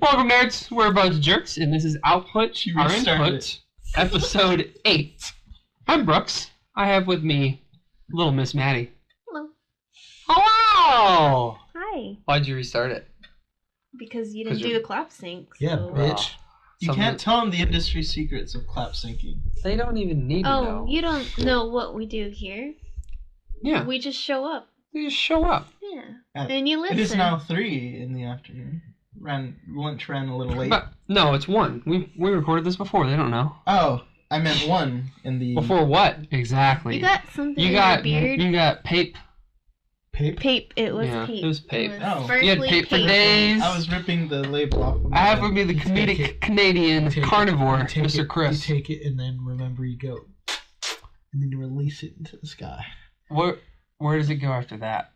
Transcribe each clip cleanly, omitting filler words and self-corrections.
Welcome, nerds. We're abunchajerks, and this is Output Our Input, episode 8. I'm Brooks. I have with me little Miss Maddie. Hello. Hello! Hi. Why'd you restart it? Because you didn't do the clap sync. Yeah, so. bitch. You can't tell them the industry secrets of clap syncing. They don't even need to know. Oh, you don't know what we do here. Yeah. We just show up. They just show up. Yeah. Uh, And you listen. It is now 3 in the afternoon. Lunch ran a little late. But, no, it's 1. We recorded this before. They don't know. Oh, I meant 1 in the... Before what? Exactly. You got something you in got, your beard? You got pape. Pape. It was Yeah, pape. it was pape. Oh. You had pape for days. I was ripping the label off of my I have head. with me the comedic Canadian Take it. carnivore, You take Mr. it, Chris. You take it and then remember you go. And then you release it into the sky. Where does it go after that?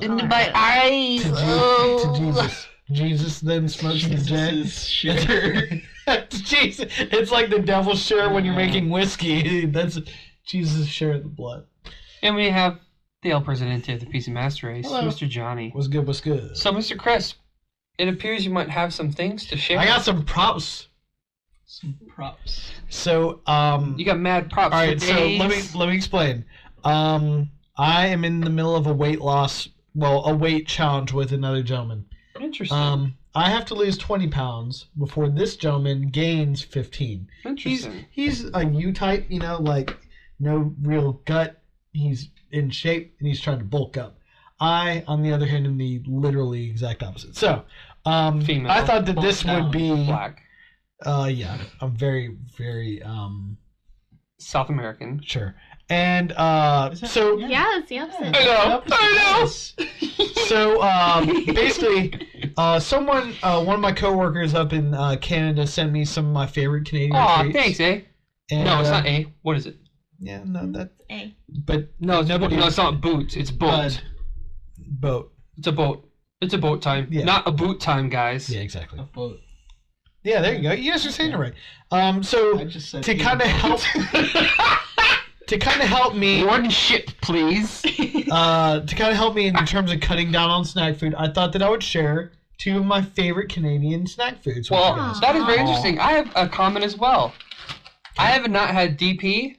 Into my eyes. To Jesus. Jesus then smokes the jet. Shitter. Jesus. It's like the devil's share when you're making whiskey. That's Jesus' share of the blood. And we have the El Presidente of the Pizza Master Race, Hello. Mr. Johnny. What's good, what's good? So, Mr. Chris, it appears you might have some things to share. I got some props. Some props. So, You got mad props. all right, for so days. let me explain. I am in the middle of a weight challenge with another gentleman. Interesting. I have to lose 20 pounds before this gentleman gains 15. Interesting. He's a U-type, like no real gut. He's in shape and he's trying to bulk up. I, on the other hand, am the literally exact opposite. So, Female. I thought that this Bulk would be Black. Yeah, I'm very, very South American. sure. And so Yeah, it's the opposite. I know. So basically, one of my coworkers up in Canada sent me some of my favorite Canadian Aw, treats. thanks, eh? And, No, it's not A. What is it? Yeah, no, that. A. But No, it's not boot. It's boat. Boat. It's a boat. It's a boat time. Yeah. Not a boot time, guys. Yeah, exactly. A boat. Yeah, there you go. You guys are saying it right. So I just said to kind of help, me, One ship, please. to kind of help me in terms of cutting down on snack food, I thought that I would share 2 of my favorite Canadian snack foods with Well, you guys. that is very interesting. I have a comment as well. I have not had DP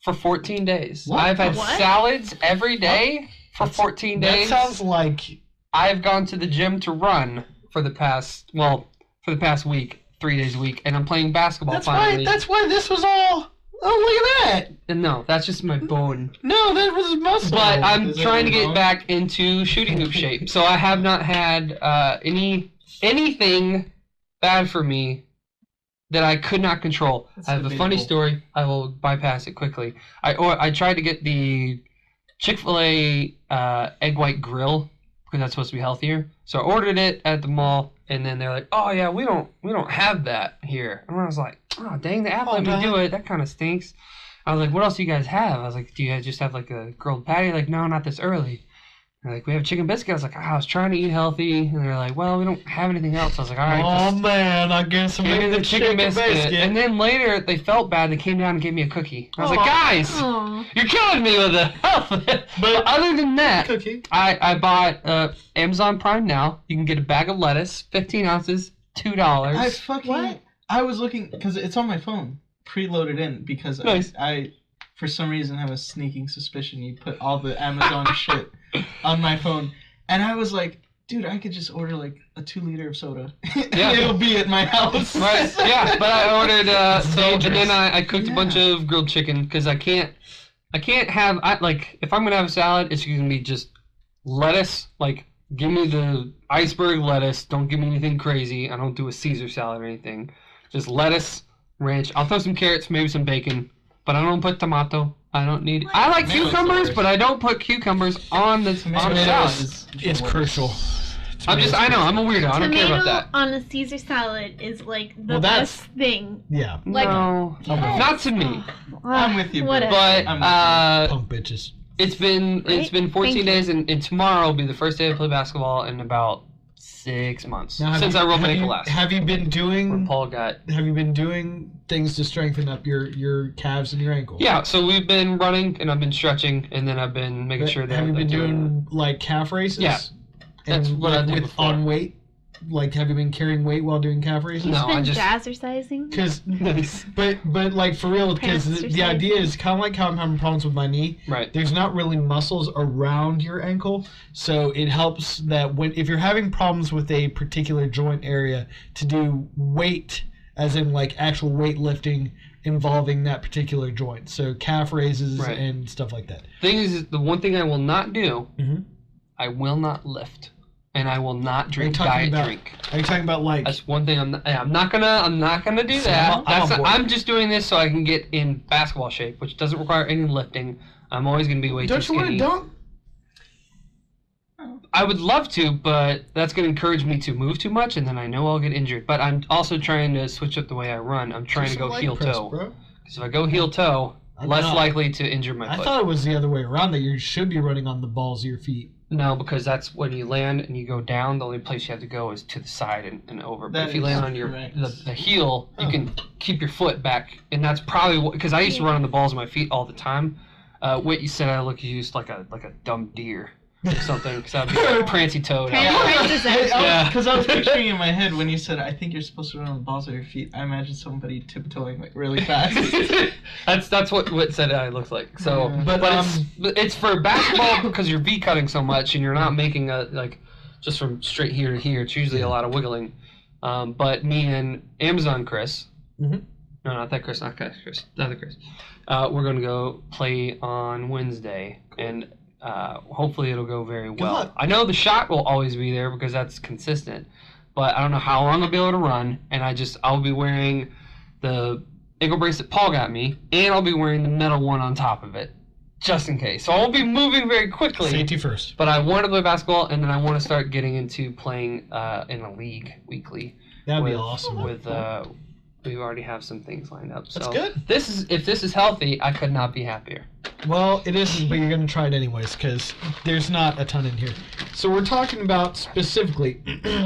for 14 days. What? I've had What? salads every day for 14 days. That sounds like I've gone to the gym to run for the past week, 3 days a week, and I'm playing basketball finally. That's why this was all. Oh, look at that! And no, that's just my bone. No, that was muscle. But I'm Is it trying to your get bone? back into shooting hoop shape. So I have not had anything bad for me that I could not control. That's I have a funny debatable. story. I will bypass it quickly. I tried to get the Chick-fil-A egg white grill because that's supposed to be healthier. So I ordered it at the mall, and then they're like, "Oh yeah, we don't have that here." And I was like, "Oh dang, the app let me do it. That kind of stinks." I was like, "What else do you guys have?" I was like, "Do you guys just have like a grilled patty?" Like, "No, not this early." They're like, "We have chicken biscuit." I was like, I was trying to eat healthy, and they're like, "Well, we don't have anything else." I was like, "All right, Oh just man, I guess I'm give me making the the chicken biscuit." And then later, they felt bad. They came down and gave me a cookie. I was like, "Guys, Aw. you're killing me with the health." But other than that, cookie. I bought Amazon Prime now. You can get a bag of lettuce, 15 ounces, $2. I was looking, because it's on my phone, preloaded in, because Nice. I, for some reason, have a sneaking suspicion you put all the Amazon shit on my phone. And I was like, dude, I could just order like a 2-liter of soda. Yeah. It'll be at my house. Right, yeah, but I ordered, and dangerous. then I cooked a bunch of grilled chicken, because I can't have, if I'm going to have a salad, it's going to be just lettuce, like, give me the iceberg lettuce, don't give me anything crazy, I don't do a Caesar salad or anything, just lettuce, ranch, I'll throw some carrots, maybe some bacon, but I don't put tomato, I don't need, I like Tomatoes cucumbers, are- but I don't put cucumbers on the salad. It's crucial. I know, I'm a weirdo, I don't care about Tomato that. on a Caesar salad is like the Well, that's- best thing. Yeah. Like- No, not to me. I'm with you, bro. Whatever. But Punk bitches. it's been Right? 14 Thank you. days, and tomorrow will be the first day I play basketball in about 6 months Now, since I rolled my ankle last. Have you been doing? Paul got. Have you been doing things to strengthen up your calves and your ankles? Yeah, so we've been running and I've been stretching and then I've been making sure that Have you I'm been doing doing like calf races? Yeah. That's And what I like did with before. on weight. like, have you been carrying weight while doing calf raises? He's No, been I just- jazzercising. Because, Nice. but like for real, because the Exercising. idea is kind of like how I'm having problems with my knee. Right. There's not really muscles around your ankle, so it helps that if you're having problems with a particular joint area, to do weight, as in like actual weightlifting involving that particular joint. So calf raises Right. and stuff like that. Thing is, the one thing I will not do, Mhm. I will not lift, and I will not drink talking diet about- drink. Are you talking about like? That's one thing I'm not gonna do See, that. I'm on board. I'm just doing this so I can get in basketball shape, which doesn't require any lifting. I'm always gonna be way too Don't you want skinny. to dunk? I would love to, but that's gonna encourage me to move too much, and then I know I'll get injured. But I'm also trying to switch up the way I run. I'm trying to go heel toe. Bro. Because if I go heel toe, I less know. likely to injure my I foot. thought it was the other way around, that you should be running on the balls of your feet. No, because that's when you land and you go down. The only place you have to go is to the side and over. But That if you is land on your correct. the heel, you can keep your foot back, and that's probably because I used to run on the balls of my feet all the time. What you said, I look used like a dumb deer or something. Because I'd be like a prancy toad. Yeah. Because I was picturing in my head when you said, I think you're supposed to run on the balls of your feet, I imagine somebody tiptoeing like really fast. that's what said I looks like. So, Yeah. but it's for basketball because you're V cutting so much and you're not making a like just from straight here to here. It's usually a lot of wiggling. But me and Amazon Chris, Mhm. no, not that Chris, not that Chris, the other Chris. We're gonna go play on Wednesday and. Hopefully it'll go very well. luck. I know the shot will always be there because that's consistent, but I don't know how long I'll be able to run. And I'll be wearing the ankle bracelet Paul got me, and I'll be wearing the metal one on top of it, just in case. So I won't be moving very quickly. Safety first. But I want to play basketball, and then I want to start getting into playing in a league weekly. That'd be with- awesome. With we already have some things lined up. So That's good. If this is healthy, I could not be happier. Well, it isn't, but you're going to try it anyways, because there's not a ton in here. So we're talking about specifically,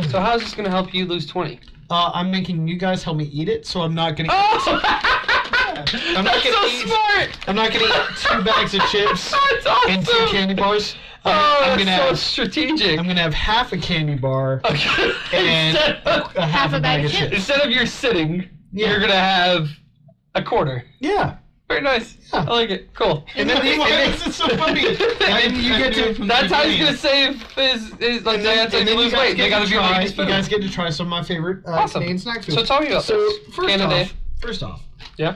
So how's this gonna help you lose 20? I'm making you guys help me eat it, so I'm not going to Oh, I'm not that's gonna so eat- smart. I'm not going to eat 2 bags of chips That's awesome. and 2 candy bars. Oh, I'm that's gonna so have strategic. I'm gonna have half a candy bar Okay. and a half a bag of chips. Instead of you're sitting, Yeah. you're gonna have a quarter. Yeah. Very nice. Yeah. I like it. Cool. And then This is so funny. and then you get to That's how he's gonna save his like that's how you lose weight. They gotta be able to eat you guys get to try some of my favorite Awesome. Canadian snack foods. So tell me about So this. first off, Yeah.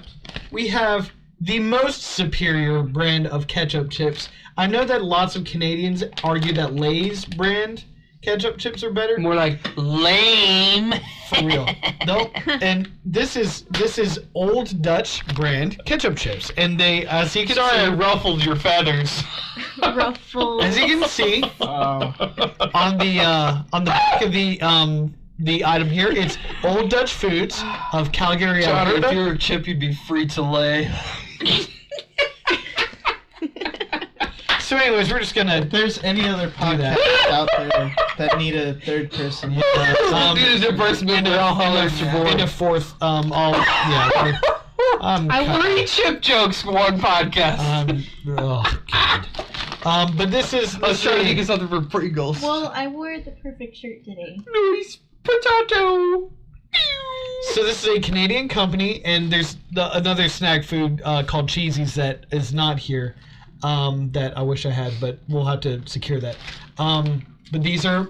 we have the most superior brand of ketchup chips. I know that lots of Canadians argue that Lay's brand ketchup chips are better. More like lame. For real. Nope. And this is Old Dutch brand ketchup chips, and they, as you can Sorry, I see, ruffled your feathers. Ruffle. as you can see on the back of the item here, it's Old Dutch Foods of Calgary, John, if Alberta. you were a chip, you'd be free to lay. So, anyways, we're just gonna. If there's any other that. podcasts out there that need a third person, These are the first men that all holler in a fourth. Three chip jokes for one podcast. Oh God. But this is. I was trying to think of something for Pringles. Well, I wore the perfect shirt today. Nice potato. So this is a Canadian company, and there's another snack food called Cheesies that is not here. That I wish I had, but we'll have to secure that. But these are,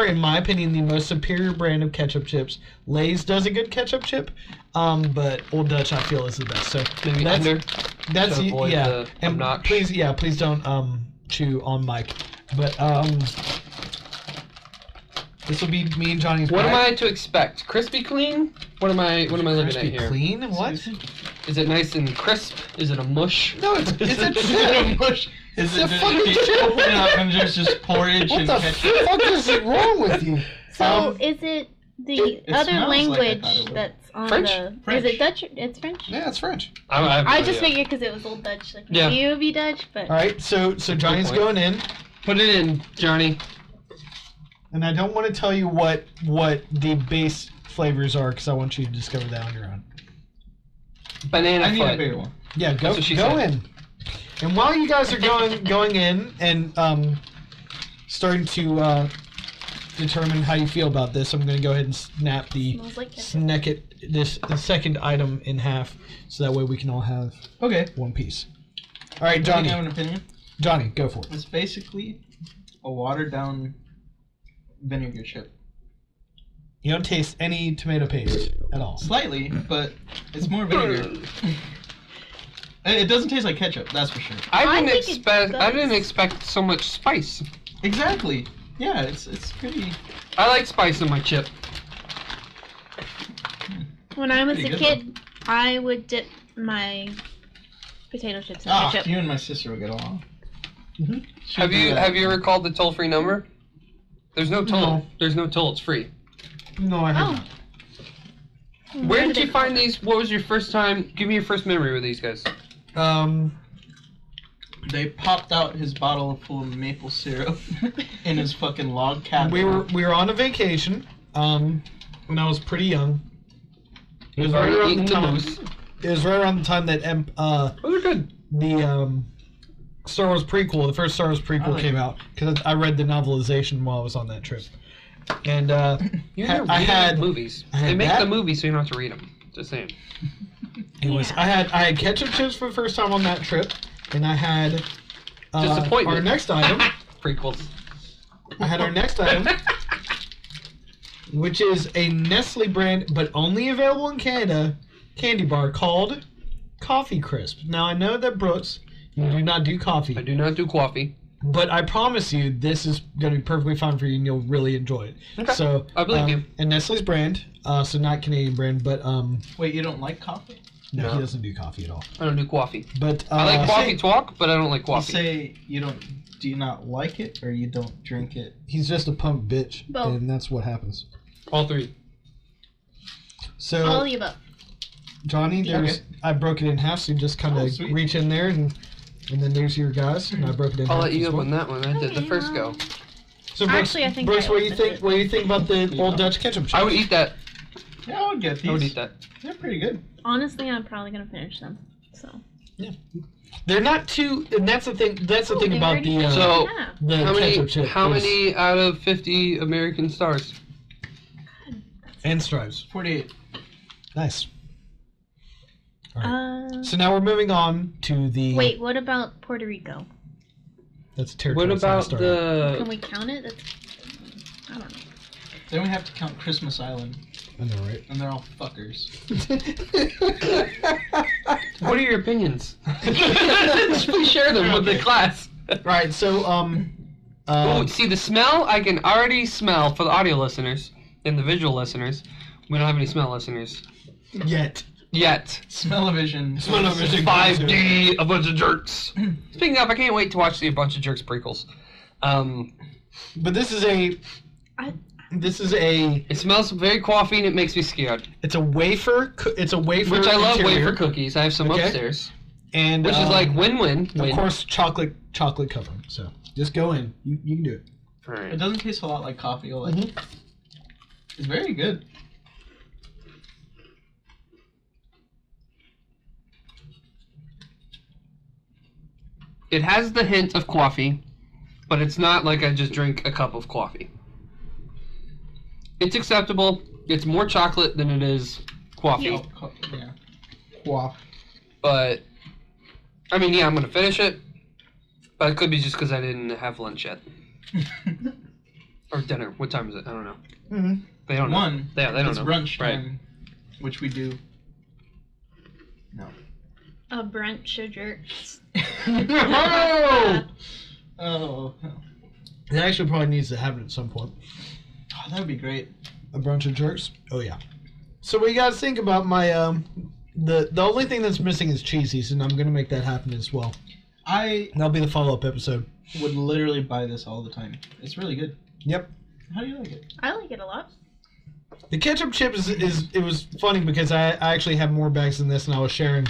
in my opinion, the most superior brand of ketchup chips. Lay's does a good ketchup chip, but Old Dutch I feel is the best. So Maybe that's under. that's to avoid yeah. the And obnoxious. please don't chew on mic. But this will be me and Johnny's. What am bag. I to expect? Crispy clean? What am I looking at Crispy here? clean? What? Is it nice and crisp? Is it a mush? No, it's a Is chip. it mush? Is It's it a fucking just chip. open it up and there's just porridge What and the ketchup? fuck is wrong with you? So is it the it other smells like I language thought it would. that's on French? the? French. Is it Dutch? It's French. Yeah, it's French. I just figured because it was Old Dutch, like Yeah. maybe it would be Dutch, but All right, so Johnny's point. going in, Put it in, Johnny. and I don't want to tell you what the base flavors are because I want you to discover that on your own. Banana I need a foot. bigger one. Yeah, go That's what she go said. in. And while you guys are going in and starting to determine how you feel about this, I'm going to go ahead and snap the Smells like the second item in half, so that way we can all have one piece. All right, Do you Johnny. have an opinion? Johnny, go for it. It's basically a watered down vinegar chip. You don't taste any tomato paste at all. Slightly, but it's more vinegar. It doesn't taste like ketchup, that's for sure. I think it didn't does. expect so much spice. Exactly. Yeah, it's pretty. I like spice in my chip. When I was Pretty a good, kid, I would dip my potato chips in Ah, ketchup. you and my sister will get along. Mm-hmm. Have you ever called the toll-free number? There's no toll. No. There's no toll. It's free. No, I haven't. Where did you find these? What was your first time? Give me your first memory with these guys. They popped out his bottle full of maple syrup in his fucking log cabin. We were on a vacation when I was pretty young. It was right Already around eaten the the time. moose. It was right around the time that Those are good. the Star Wars prequel, the first Star Wars prequel came out, because I read the novelization while I was on that trip. And You never I read had movies. I had They make that. the movies so you don't have to read them. Just saying. Anyways, Yeah. I had ketchup chips for the first time on that trip, and I had Disappointment. our next item. Prequels. I had our next item, which is a Nestle brand, but only available in Canada, candy bar called Coffee Crisp. Now I know that Brooks, you do not do I coffee, do not do coffee. but I promise you this is going to be perfectly fine for you, and you'll really enjoy it. Okay. So I believe you. And Nestle's brand, so not Canadian brand, but Wait, you don't like coffee? no, No. he doesn't do coffee at all. I don't do coffee. But I like coffee say- talk, but I don't like You coffee. say you don't. Do you not like it, or you don't drink it? he's just a punk bitch, Both. and that's what happens. All three. So All of the above. Johnny, there's I broke it in half, so you just kind Oh, of sweet. reach in there, and then there's your guys, and I broke it in I'll half. let you as up well. on that one. I did the first go. So Brooks, Actually, I think Brooks, I what do you opened think? it. What do you think about the old Dutch ketchup chips? I would eat that. Yeah, I would get these. I would eat that. They're pretty good. Honestly, I'm probably gonna finish them. So. They're not too, and that's the thing. That's the Oh, thing they about already the have So- Yeah. the How many? ketchup chip. How is- many out of 50 American stars? And stripes. 48. Nice. So now we're moving on to the. Wait, what about Puerto Rico? That's a territory. What that's not about star. Can the? we count it? That's, I don't know. Then we have to count Christmas Island, I know, right? and they're all fuckers. What are your opinions? Please share them with the class. Right. So Oh, see the smell? I can already smell for the audio listeners and the visual listeners. We don't have any smell listeners yet. Smell-o-vision. Smell-o-vision. 5D, a bunch of jerks. Speaking of, I can't wait to watch the A Bunch of Jerks prequels. But this is a. This is a. It smells very coffee and it makes me scared. It's a wafer. It's a wafer. Which I love interior, wafer cookies. I have some Okay. upstairs. and Which is like win-win. Of course, chocolate covering. So just go in. You can do it. It Alright. doesn't taste a lot like coffee. Like, Mhm. It's very good. It has the hint of coffee, but it's not like I just drink a cup of coffee. It's acceptable. It's more chocolate than it is coffee. Oh, yeah. Quaff. But, I mean, yeah, I'm going to finish it. But it could be just because I didn't have lunch yet. Or dinner. What time is it? I don't know. Mm-hmm. They don't know. One. Yeah, they don't it's know. brunch Right. time, which we do. No. A brunch of jerks. Oh. It actually probably needs to happen at some point. Oh, that would be great. A bunch of jerks. Oh yeah. So what you guys think about my the only thing that's missing is cheesies, and I'm gonna make that happen as well. I That'll be the follow-up episode. would literally buy this all the time. It's really good. Yep. How do you like it? I like it a lot. The ketchup chip is it was funny because I actually have more bags than this, and I was sharing.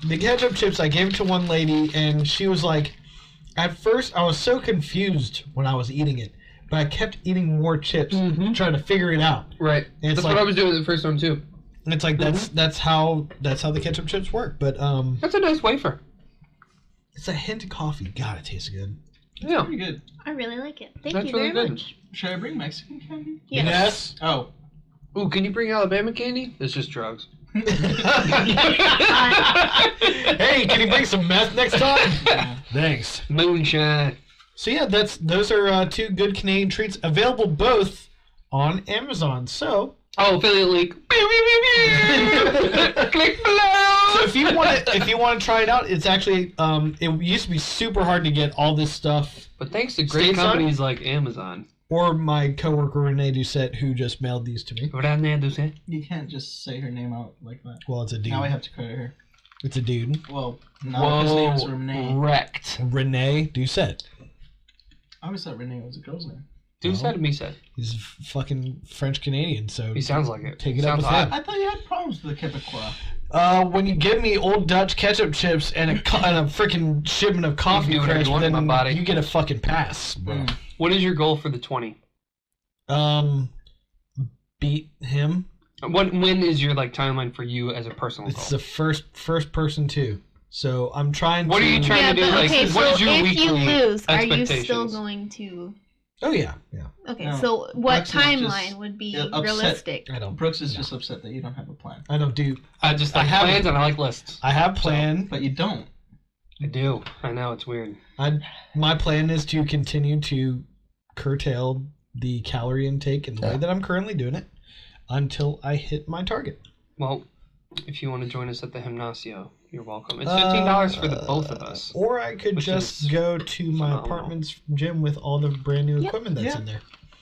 The ketchup chips, I gave it to one lady, and she was like, at first I was so confused when I was eating it, but I kept eating more chips, Mhm. trying to figure it out. Right. And it's That's like, what I was doing the first time, too. and it's like that's how the ketchup chips work. But That's a nice wafer. it's a hint of coffee. God, it tastes good. Yeah. Pretty good. I really like it. Thank That's you really very good. much. Should I bring Mexican candy? Yes. Oh. Ooh, can you bring Alabama candy? It's just drugs. Hey, can you bring some meth next time? Yeah. Thanks. Moonshine. So yeah, those are 2 good Canadian treats available both on Amazon. So Oh, affiliate link. Click below. if you want to try it out, it's actually it used to be super hard to get all this stuff. But thanks to great Stateside? companies like Amazon. Or my coworker Renee Doucette, who just mailed these to me. What I need to say? You can't just say her name out like that. Well, it's a dude. Now I have to credit her. It's a dude. Well, now his name is Renee. Wrecked. Renee Doucette. I always thought Renee was a girl's name. Dude No. said me said. He's fucking French Canadian, so He sounds like it. Take it Sounds up with hot. him. I thought you had problems with the Quebecois. When you give me Old Dutch ketchup chips and a freaking shipment of coffee do whatever crisp, you want with then my body. you get a fucking pass, bro. Mm. What is your goal for the 20? Beat him. When is your timeline for you as a personal It's goal? the first person too. So I'm trying. What to... are you trying Yeah, to do? but Like, okay, what so is your if you weekly lose, are you still expectations? going to... Oh yeah. Okay, No, so what Brooks is timeline just would be upset. realistic? I don't. Brooks is just upset that you don't have a plan. I don't do. I just I like have- plans and I like lists. I have plan. But you don't. I do. I know it's weird. My plan is to continue to curtail the calorie intake in the way that I'm currently doing it until I hit my target. Well, if you want to join us at the Gimnasio, you're welcome. It's $15 for the both of us. Or I could Which just is go to my phenomenal. apartment's gym with all the brand new Yep. equipment that's Yeah. in there.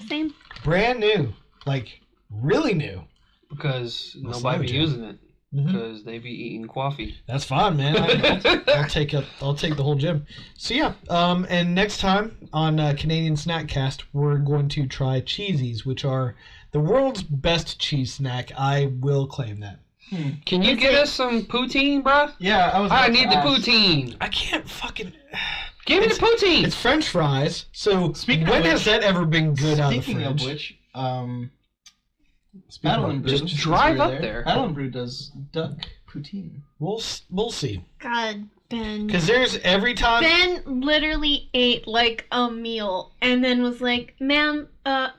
Same. Brand new. Like, really new. Because Well, nobody be slow, Jim. using it. Mhm. Because they be eating coffee. That's fine, man. I'll take the whole gym. So yeah, and next time on Canadian Snackcast, we're going to try cheesies, which are the world's best cheese snack. I will claim that. Can you get us some poutine, bruh? Yeah, I was. I about need to the ask. poutine. I can't fucking. Give me the poutine. It's French fries. So Speaking of when which- has that ever been good out of the Speaking of fridge? which, Battle and Brew. Just since drive we're up there. Battle and Brew does duck poutine. We'll see. God, Ben. Because there's every time. Ben literally ate like a meal and then was like, "Ma'am,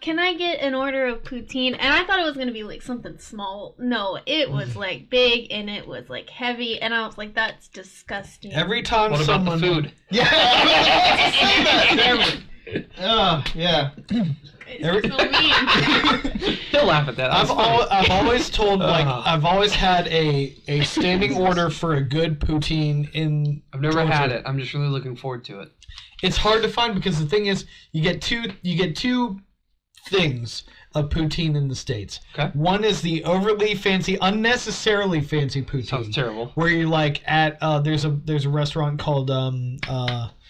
can I get an order of poutine?" And I thought it was gonna be like something small. No, it was like big and it was like heavy, and I was like, "That's disgusting." Every time What about someone. the food? Yeah, yeah. It's so mean. He'll laugh at that. I've always told Uh-huh. I've always had a standing order for a good poutine in. I've never Georgia. had it. I'm just really looking forward to it. It's hard to find because the thing is, you get two things of poutine in the States. Okay. One is the overly fancy, unnecessarily fancy poutine. Sounds terrible. Where you're like at there's a restaurant called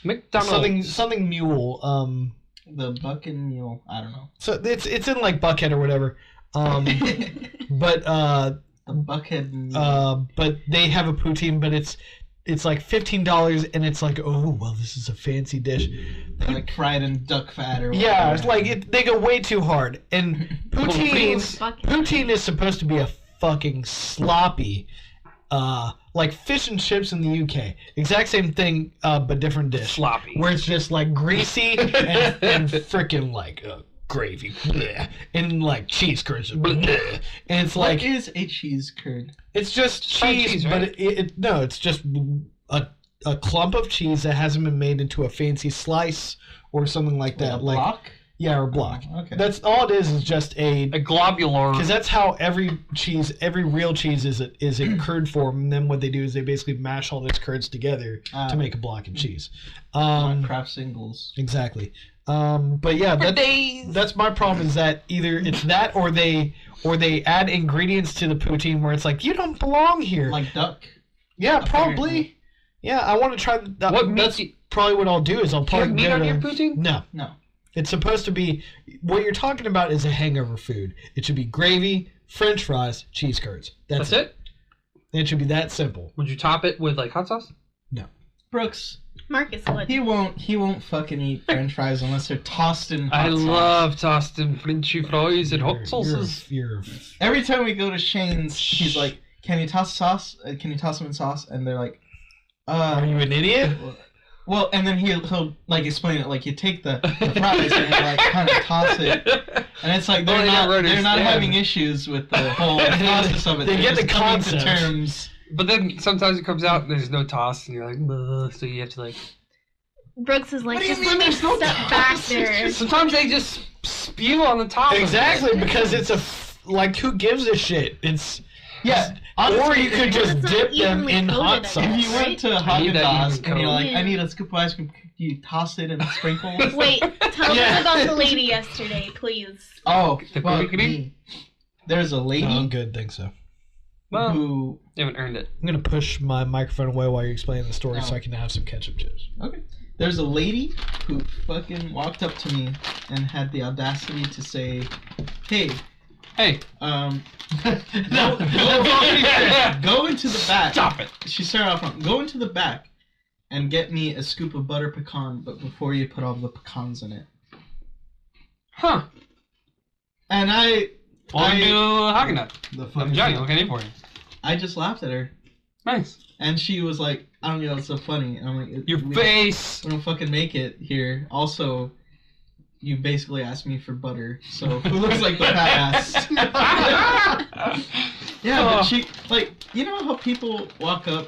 McDonald's. something Mule. The Buck and Mule. I don't know. So it's in like Buckhead or whatever. But The Buckhead Mule. but they have a poutine, but it's like $15, and it's like, oh well, this is a fancy dish. Like fried in duck fat or Yeah, whatever. it's like they go way too hard. And poutine is supposed to be a fucking sloppy, like fish and chips in the UK. Exact same thing, but different dish. Sloppy. Where it's just like greasy and freaking like gravy, bleh, and like cheese curds, bleh. And it's What like is a cheese curd? it's just fried cheese, cheese, but right? no, it's just a clump of cheese that hasn't been made into a fancy slice or something like that. A Like block? yeah, or block. Oh, okay. That's all it is just a. A globular. Because that's how every real cheese is in curd form, and then what they do is they basically mash all those curds together to make a block of cheese. Craft singles. Exactly. But yeah, that's my problem is that either it's that or they add ingredients to the poutine where it's like you don't belong here. Like duck. Yeah, probably. apparently. Yeah, I want to try that. What That's meat? probably what I'll do is I'll Do you have probably meat go on to- your poutine? No. No. It's supposed to be what you're talking about is a hangover food. It should be gravy, French fries, cheese curds. That's it? It should be that simple. Would you top it with like hot sauce? Brooks. Marcus would. He won't fucking eat French fries unless they're tossed in hot I sauce. love tossing Frenchy fries and hot You're- sauces. You're Every time we go to Shane's, he's like, "Can you toss sauce? Can you toss them in sauce?" And they're like, are you an idiot? Well, and then he'll like explain it like you take the fries and you like kind of toss it, and it's like they're not having issues with the whole process of it. They get the coming to concept. terms. But then sometimes it comes out and there's no toss, and you're like, "Ugh," so you have to like. Brooks is like, What do you just mean let me there's no step toss? back there. Sometimes they just spew on the top. Exactly, of it. because it's like, who gives a shit? It's Yeah, or you could just It's not dip them evenly in coated, hot I sauce. guess. if you went to I need that Haagen-Dazs even and you're like, code. I need a scoop of ice cream, you toss it and sprinkle. Wait, tell Yeah. us about the lady yesterday, please. Oh, The well, cookie? there's a lady I'm good, think so. Well, who. you haven't earned it. I'm gonna push my microphone away while you're explaining the story, so Oh. I can have some ketchup chips. Okay. There's a lady who fucking walked up to me and had the audacity to say, "Hey, Hey, no, go into the back." stop it. She started off wrong. Go into the back and get me a scoop of butter pecan, but before you put all the pecans in it. Huh? And Welcome to Haagen-Dazs. I'm Johnny. What can I do for you? I just laughed at her, Nice. and she was like, "I don't know, it's so funny." And I'm like, Your we face. We don't fucking make it here. Also, you basically asked me for butter, so who looks like the fat ass? Yeah, but she, like, you know how people walk up?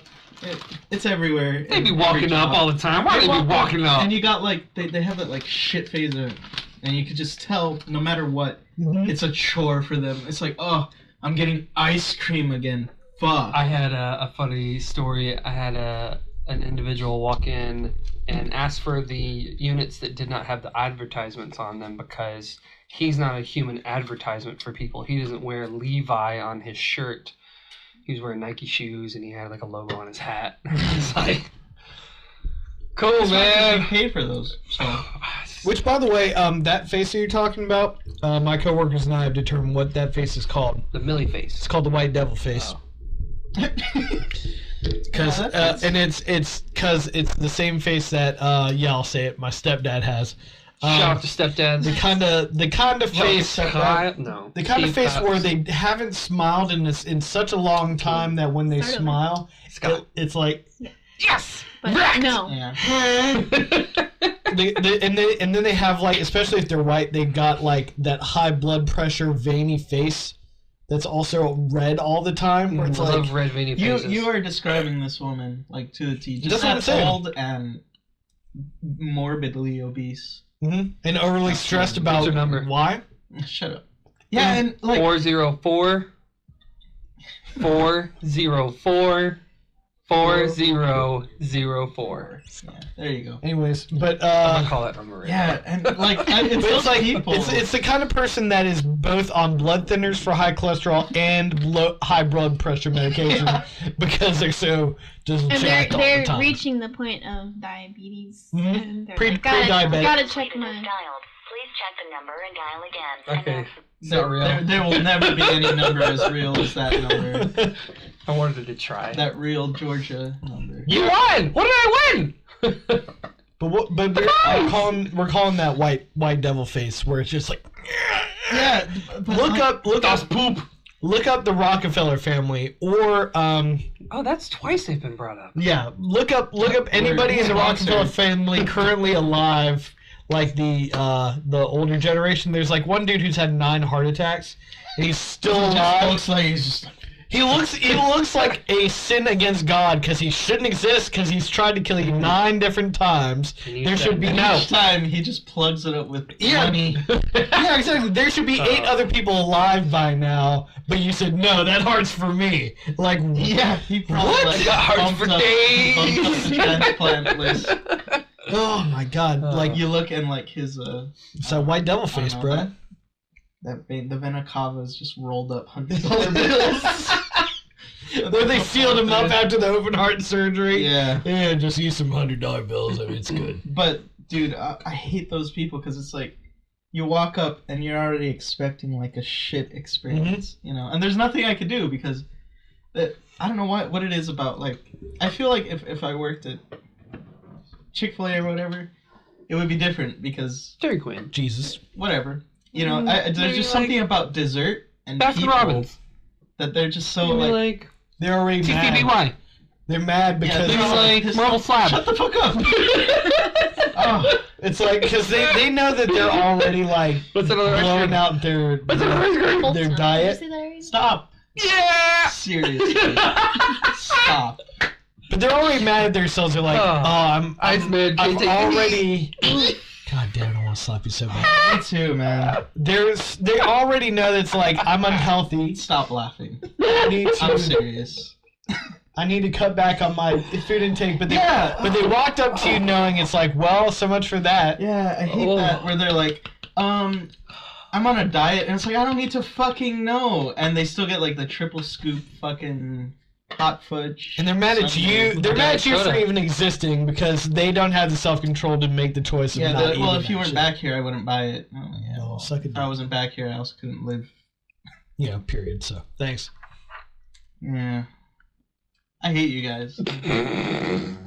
It's everywhere. They be walking up all the time. Why they be walking up? And you got, like, they have that, like, shit phase of it. And you could just tell, no matter what, it's a chore for them. It's like, oh, I'm getting ice cream again. Fuck. I had a funny story. I had an individual walk in and ask for the units that did not have the advertisements on them because he's not a human advertisement for people. He doesn't wear Levi on his shirt. He was wearing Nike shoes and he had like a logo on his hat. It's like, cool, That's why man. you paid for those. So. Which, by the way, that face that you're talking about, my coworkers and I have determined what that face is called. The Millie face. It's called the white devil face. Oh. Cause Oh, that's- and it's because it's the same face that I'll say it, my stepdad has. Shout out to stepdads. The kind of face Kyle? No. the kind of Steve face Cox. where they haven't smiled in such a long time that when they Start over. smile, Scott. it's like Yes! But Wrecked! no. Yeah. and then they have like, especially if they're white, they've got like that high blood pressure veiny face that's also red all the time. Where it's I like love red veiny faces. You are describing this woman like to the T. Just That's what I'm saying. old and morbidly obese. and overly stressed What's about your number? why. Shut up. Yeah, and like 404 404 4004. yeah, there you go. Anyways, but I'm gonna call that number right Yeah, and like it's but those it's like people. it's the kind of person that is both on blood thinners for high cholesterol and high blood pressure medication because they're so just And jacked all the they're time. reaching the point of diabetes. Mhm. And they're Pre- like, gotta pre-diabetic. check my... dialed. Please check the number and dial again. Okay. It's not real. There will never be any number as real as that number. I wanted to try. That real Georgia number. You won! What did I win? But we're calling that white devil face where it's just like Yeah, but look like, up That's poop. look up the Rockefeller family or Oh, that's twice they've been brought up. yeah, look up anybody in the sponsored. Rockefeller family currently alive, like the older generation. There's like one dude who's had 9 heart attacks and he's still He just alive. looks like he's just like, He looks like a sin against God because he shouldn't exist because he's tried to kill you 9 different times. And you There said should be that. no. each time he just plugs it up with Yeah. money. Yeah, exactly. There should be 8 other people alive by now, but you said no. That heart's for me. Like Yeah, he probably What? like Got hearts bumped for up days. the transplant list. oh my God, like You look and like his it's that white devil I don't face, know, bro. the Vena Cava is just rolled up $100 bills. Where they sealed him up after the open heart surgery. Yeah. Yeah, just use some $100 bills. I mean, it's good. But dude, I hate those people because it's like you walk up and you're already expecting like a shit experience, you know. And there's nothing I could do because I don't know what it is about. Like I feel like if I worked at Chick-fil-A or whatever, it would be different because Dairy Queen. Jesus. whatever, you know. Maybe There's just something about dessert and Baskin people Robbins. that they're just so Maybe like They're already mad. TCBY. They're mad because He's like marble slab. Shut the fuck up. Oh, it's like because they know that they're already like What's another ice blowing cream? out their diet. Did you say that already? stop. Yeah. Seriously. Stop. But they're already mad at themselves. They're like, I'm Iceman, I'm can't take already. God damn it! I want to slap you so bad. Me too, man. They already know that it's like I'm unhealthy. Stop laughing. I need I'm to. serious. I need to cut back on my food intake. But they Yeah. walked up to you knowing it's like, well, so much for that. Yeah, I hate that where they're like, I'm on a diet, and it's like, I don't need to fucking know. And they still get like the triple scoop fucking hot fudge. And they're mad at you. They're mad at you for soda. even existing because they don't have the self-control to make the choice of Yeah, not eating well, if that you weren't shit. back here, I wouldn't buy it. Oh, Yeah, well, well, suck it. if I wasn't back here, I also couldn't live. Yeah, period. So, thanks. Yeah. I hate you guys.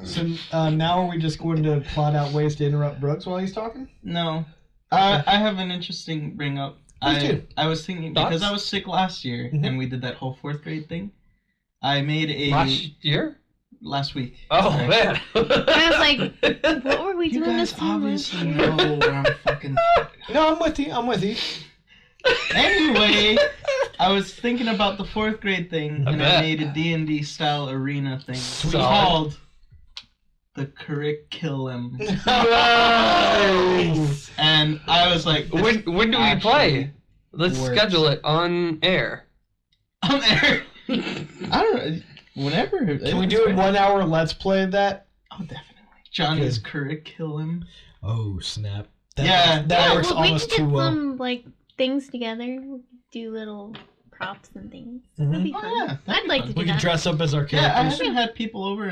So, now are we just going to plot out ways to interrupt Brooks while he's talking? No. I have an interesting bring up. Please do. I was thinking, Thoughts? because I was sick last year, Mhm. and we did that whole 4th grade thing, I made a... Last year? Last week. Oh Sorry. man. I was like, what were we You doing guys this time last obviously year? know where I'm fucking... No, I'm with you. I'm with you. Anyway, I was thinking about the 4th grade thing, I and bet. I made a D&D style arena thing Solid. called the Curriculum. Nice. And I was like, this when do we actually play? Let's works. schedule it on air. I'm there. I don't know. Whenever. Can we do a 1 hour let's play of that? Oh, definitely. Johnny's Good. Curriculum. Oh, snap. Yeah, that works well, we almost could too get well. some like things together. We could do little props and things. Mhm. That'd be Oh, fun. yeah, that'd I'd be like fun. to do We could that. dress up as our Yeah, I characters. haven't had people over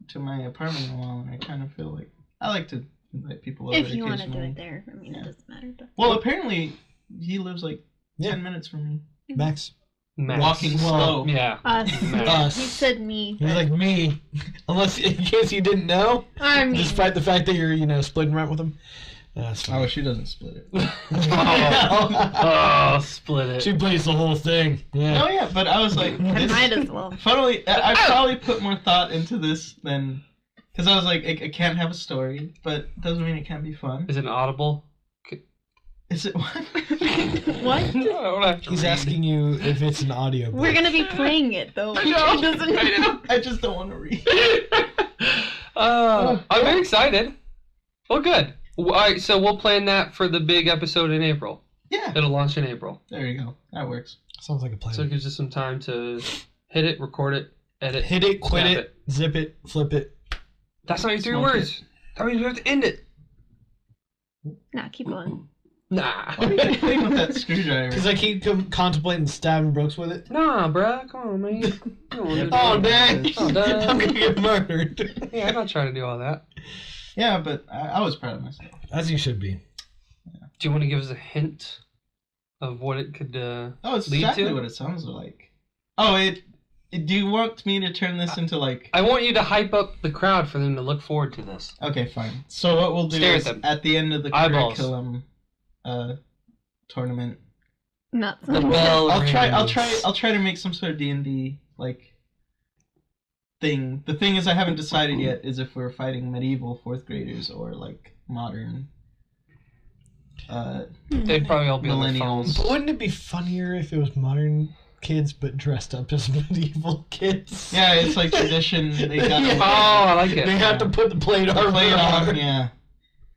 to my apartment in a while, and I kind of feel like I like to invite people over If you want to do occasionally. it there, I mean, Yeah. it doesn't matter. But Well, apparently, he lives like Yeah. 10 minutes from me. Max. Max. Walking Well, slow. Yeah. us, Us. he said me. He's But like me. Unless, in case you didn't know, I mean, despite the fact that you're, splitting rent with him. That's fine. Oh, she doesn't split it. Oh, split it. She plays the whole thing. Yeah. Oh, yeah, but I was like, I this, might as well. funnily, I probably put more thought into this than. Because I was like, I can't have a story, but doesn't mean it can't be fun. Is it audible? Is it what? What? No, I don't have to He's read. asking you if it's an audio book. We're gonna be playing it though. I know. It doesn't. I just don't want to read. I'm very excited. Well, good. All right, so we'll plan that for the big episode in April. Yeah. It'll launch in April. There you go. That works. Sounds like a plan. So it gives us some time to hit it, record it, edit. Hit it, quit snap it, zip it, flip it. That's not your 3 Smoke words. That means we have to end it. Nah, keep going. Nah. Why are you playing with that screwdriver? Because I keep contemplating stabbing Brooks with it. Nah, bruh. Come on, man. Come on, dude. Oh, dang. Oh, dang. I'm going to get murdered. Yeah, I'm not trying to do all that. Yeah, but I was proud of myself. As you should be. Do you want to give us a hint of what it could Oh, it's lead exactly to? what it sounds like. Oh, do you want me to turn this into like... I want you to hype up the crowd for them to look forward to this. Okay, fine. So what we'll do Stare at is them. at the end of the Eyeballs. curriculum tournament, Nuts. The bell I'll rings. try to make some sort of D&D like thing. The thing is, I haven't decided yet is if we're fighting medieval 4th graders or like modern. They'd probably all be on their Millennials. phones. But wouldn't it be funnier if it was modern kids but dressed up as medieval kids? Yeah, it's like tradition. They got Yeah. Oh, I like it. They have to put the plate armor play it on. on. Yeah,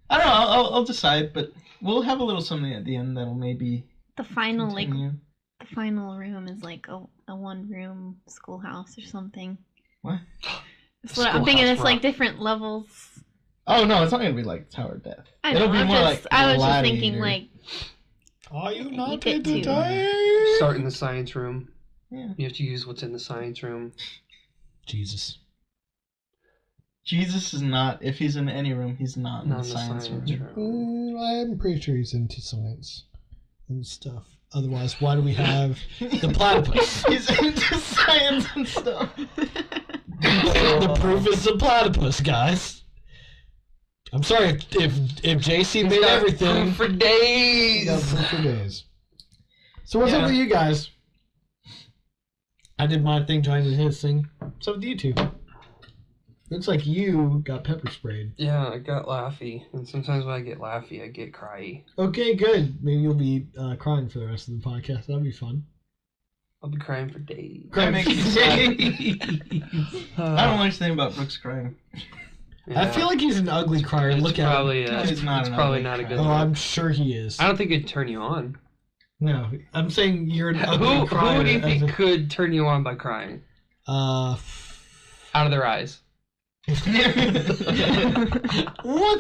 I don't know. I'll decide, but we'll have a little something at the end that'll maybe The final continue. the final room is like a 1-room schoolhouse or something. What? That's what I'm thinking. Schoolhouse It's like rock. different levels. Oh no, it's not gonna be like Tower of Death. I It'll know. be I'm more just, like I was just thinking Gladiator. like Are you not get to. entertained? Start in the science room. Yeah. You have to use what's in the science room. Jesus. Jesus is not. If he's in any room, he's not in Not the in the science room. room. I'm pretty sure he's into science and stuff. Otherwise, why do we have the platypus? He's into science and stuff. The proof is the platypus, guys. I'm sorry if JC made everything. for days. Got proof for days. So what's Yeah. up with you guys? I did my thing, Johnny did his thing. What's up with you two? Looks like you got pepper sprayed. Yeah, I got laughy, and sometimes when I get laughy, I get cryy. Okay, good. Maybe you'll be crying for the rest of the podcast. That'd be fun. I'll be crying for days. That makes me sad. I don't understand about Brooks crying. Yeah. I feel like he's an ugly crier. It's Look probably, at him. He's not it's an probably ugly not a good Oh, look. I'm sure he is. I don't think it'd turn you on. No, I'm saying you're an ugly Who crier. do you think as could turn you on by crying? a- Out of their eyes. What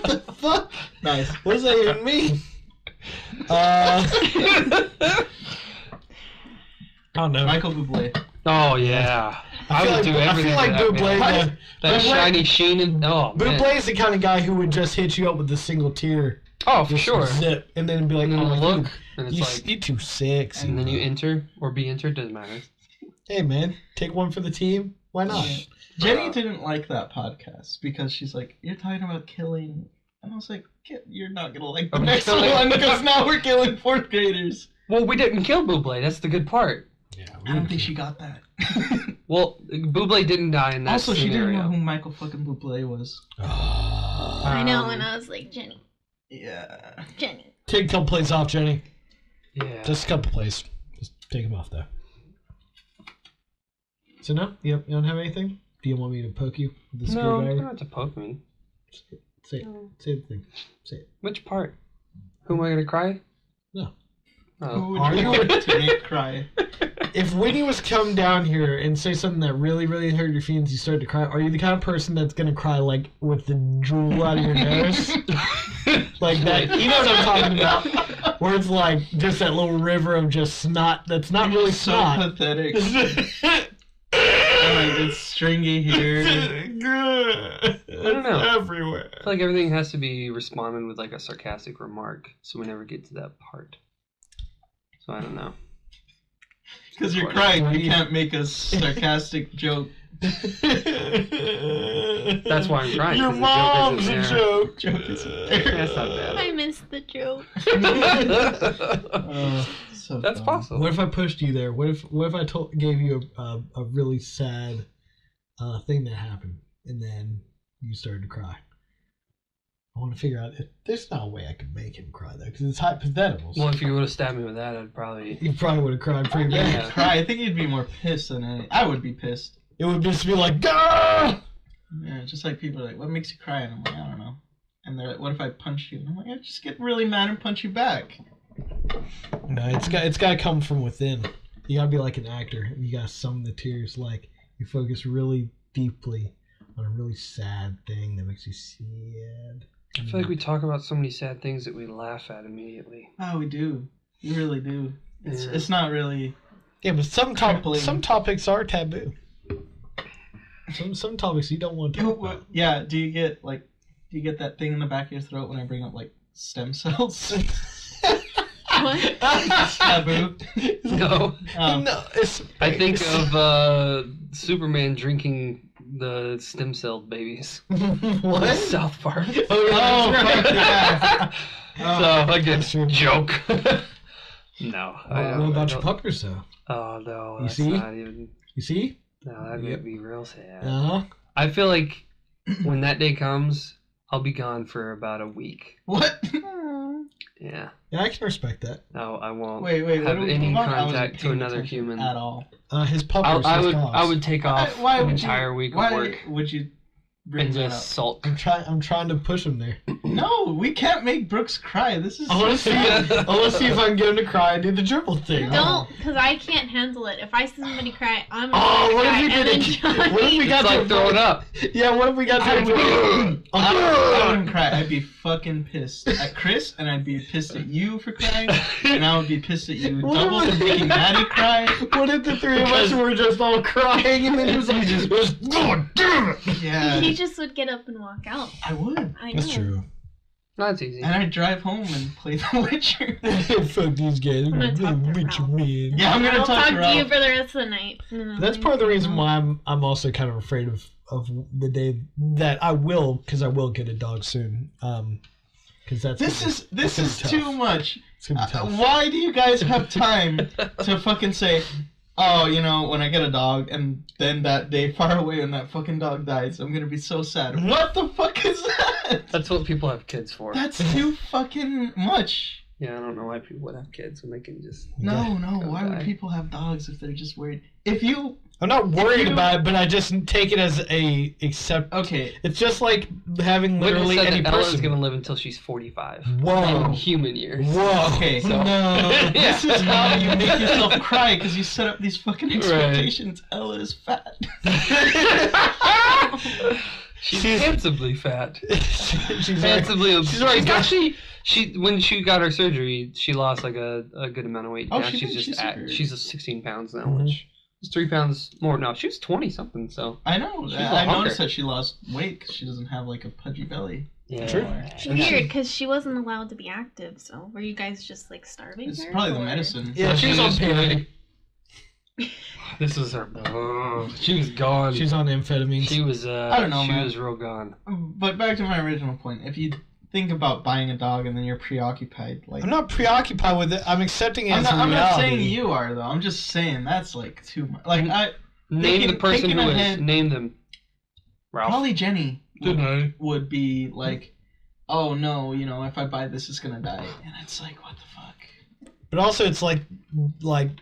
the fuck? Nice. What does that even mean? I don't know. Michael Bublé. Oh, yeah. I would do everything I feel like for that, man. Bublé. That Bublé- shiny sheen and... Oh, man. Bublé's the kind of guy who would just hit you up with a single tear. Oh, for Just sure. Zip, and then be like, And then oh, look, and it's you, like... you too sexy. And then you enter, or be entered, doesn't matter. Hey, man, take one for the team. Why not? Yeah. Jenny didn't like that podcast because she's like, "You're talking about killing," and I was like, "You're not gonna like the I'm next killing- one because now we're killing fourth graders." Well, we didn't kill Bublé. That's the good part. Yeah, I don't think she got that. Well, Bublé didn't die in that Also, she scenario. didn't know who Michael fucking Bublé was. I know, and I was like, Jenny. Yeah. Take a couple plays off, Jenny. Yeah. Just a couple plays. Just take them off, though. So, no? You don't have anything? Do you want me to poke you with the No, you don't screwdriver? have to poke me. Say it. Say the thing. Say it. Which part? Who am I gonna cry? No. Who Oh. would Are you you? want to make cry? If Winnie was to come down here and say something that really, really hurt your feelings, you start to cry, are you the kind of person that's going to cry, like, with the drool out of your nose? Like that, you know what I'm talking about? Where it's like, just that little river of just snot that's not really so snot. pathetic. And like it's stringy here. I don't know. Everywhere. I feel like everything has to be responded with like a sarcastic remark, so we never get to that part. So I don't know. Because you're crying, you can't make a sarcastic joke. That's why I'm crying. Your 'cause mom's the a joke joke. Joke isn't there. That's not bad. I missed the joke. Isn't there. So That's dumb. possible. What if I pushed you there? What if I gave you a really sad thing that happened, and then you started to cry? I want to figure out if there's no way I could make him cry though, because it's hypothetical. Well, if you would have stabbed me with that, I'd probably. You probably would have cried pretty Yeah, bad. Yeah. cry. I think you'd be more pissed than I would be pissed. It would just be like, Gah! Yeah, just like people are like, "What makes you cry?" And I'm like, "I don't know." And they're like, "What if I punched you?" And I'm like, "I just get really mad and punch you back." No, it's got to come from within. You gotta be like an actor, and you gotta summon the tears. Like you focus really deeply on a really sad thing that makes you sad. I feel like we talk about so many sad things that we laugh at immediately. Oh, we do. We really do. It's Yeah. it's not really. Yeah, but some Crippling. topics are taboo. Some topics you don't want to talk about. Yeah. Do you get that thing in the back of your throat when I bring up like stem cells? What? Taboo. No. No, it's. I think of Superman drinking the stem cell babies. What? South Park. Oh, fuck yeah. So, like, That's true. a joke. No. What about your puppers though? Oh, no. You That's see? not even. You see? No, that'd Yep. be real sad. Uh-huh. I feel like when that day comes, I'll be gone for about a week. What? Yeah. Yeah, I can respect that. No, I won't Wait. have what do we any move on? I wasn't contact to paying another attention human. at all. His puppers. I his would dogs. I would take off Why an would entire you, week why of work would you bring and that just up? sulk. I'm trying to push him there. No, we can't make Brooks cry. This is. I want to see. I want to see if I can get him to cry and do the dribble thing. Don't, because I can't handle it. If I see somebody cry, I'm Oh, gonna what cry. if you And did then it? Johnny- What if we got It's like to throwing up. Yeah, what if we got to? I wouldn't cry. I'd be fucking pissed at Chris, and I'd be pissed at you for crying, and I would be pissed at you double for making Maddie cry. What if the three of us were just all crying and then he was like, God damn it! Yeah, He just would get up and walk out. I would. I know. That's true. That's easy. And I'd drive home and play The Witcher. Fuck these guys. I'm gonna talk to bitch, Ralph. man. Yeah, I'm gonna I'll talk to to you Ralph. for the rest of the night. No, That's part of the reason why I'm also kind of afraid of the day that I will, because I will get a dog soon. Because This is too much. It's gonna be tough. Why do you guys have time to fucking say, oh, when I get a dog, and then that day far away when that fucking dog dies, I'm gonna be so sad. What the fuck is that? That's what people have kids for. That's too fucking much. Yeah, I don't know why people would have kids when they can just... No, go why would die. people have dogs if they're just worried? I'm not worried you- about it, but I just take it as Okay, It's just like having Witness literally said any that Ella's person. going to live until she's 45. Whoa. In human years. Whoa. okay. So- No. This is how you make yourself cry, because you set up these fucking expectations. Ella is fat. She's handsomely fat. She's Handsomely obese. she's already got- actually... When she got her surgery, she lost like a good amount of weight. Oh, Now she she's did? just She's she's 16 pounds now, Mhm. which is 3 pounds more. No, she was 20 something. So I know. She's a I hunter. noticed that she lost weight because she doesn't have like a pudgy belly. yeah. True. Weird, because she wasn't allowed to be active. So were you guys just like starving It's her? probably the or- medicine. Yeah, she was on pain. This was her. Oh, she was gone. She's on amphetamines. She was. I don't know, She man. was real gone. But back to my original point. If you think about buying a dog and then you're preoccupied, like I'm not preoccupied with it. I'm accepting it I'm as not, a I'm not reality. saying you are though. I'm just saying that's like too much. Like Name the person thinking who ahead- is. Name them. Ralph. probably Jenny Today. would be like, oh no, if I buy this, it's gonna die, and it's like, what the fuck? But also, it's like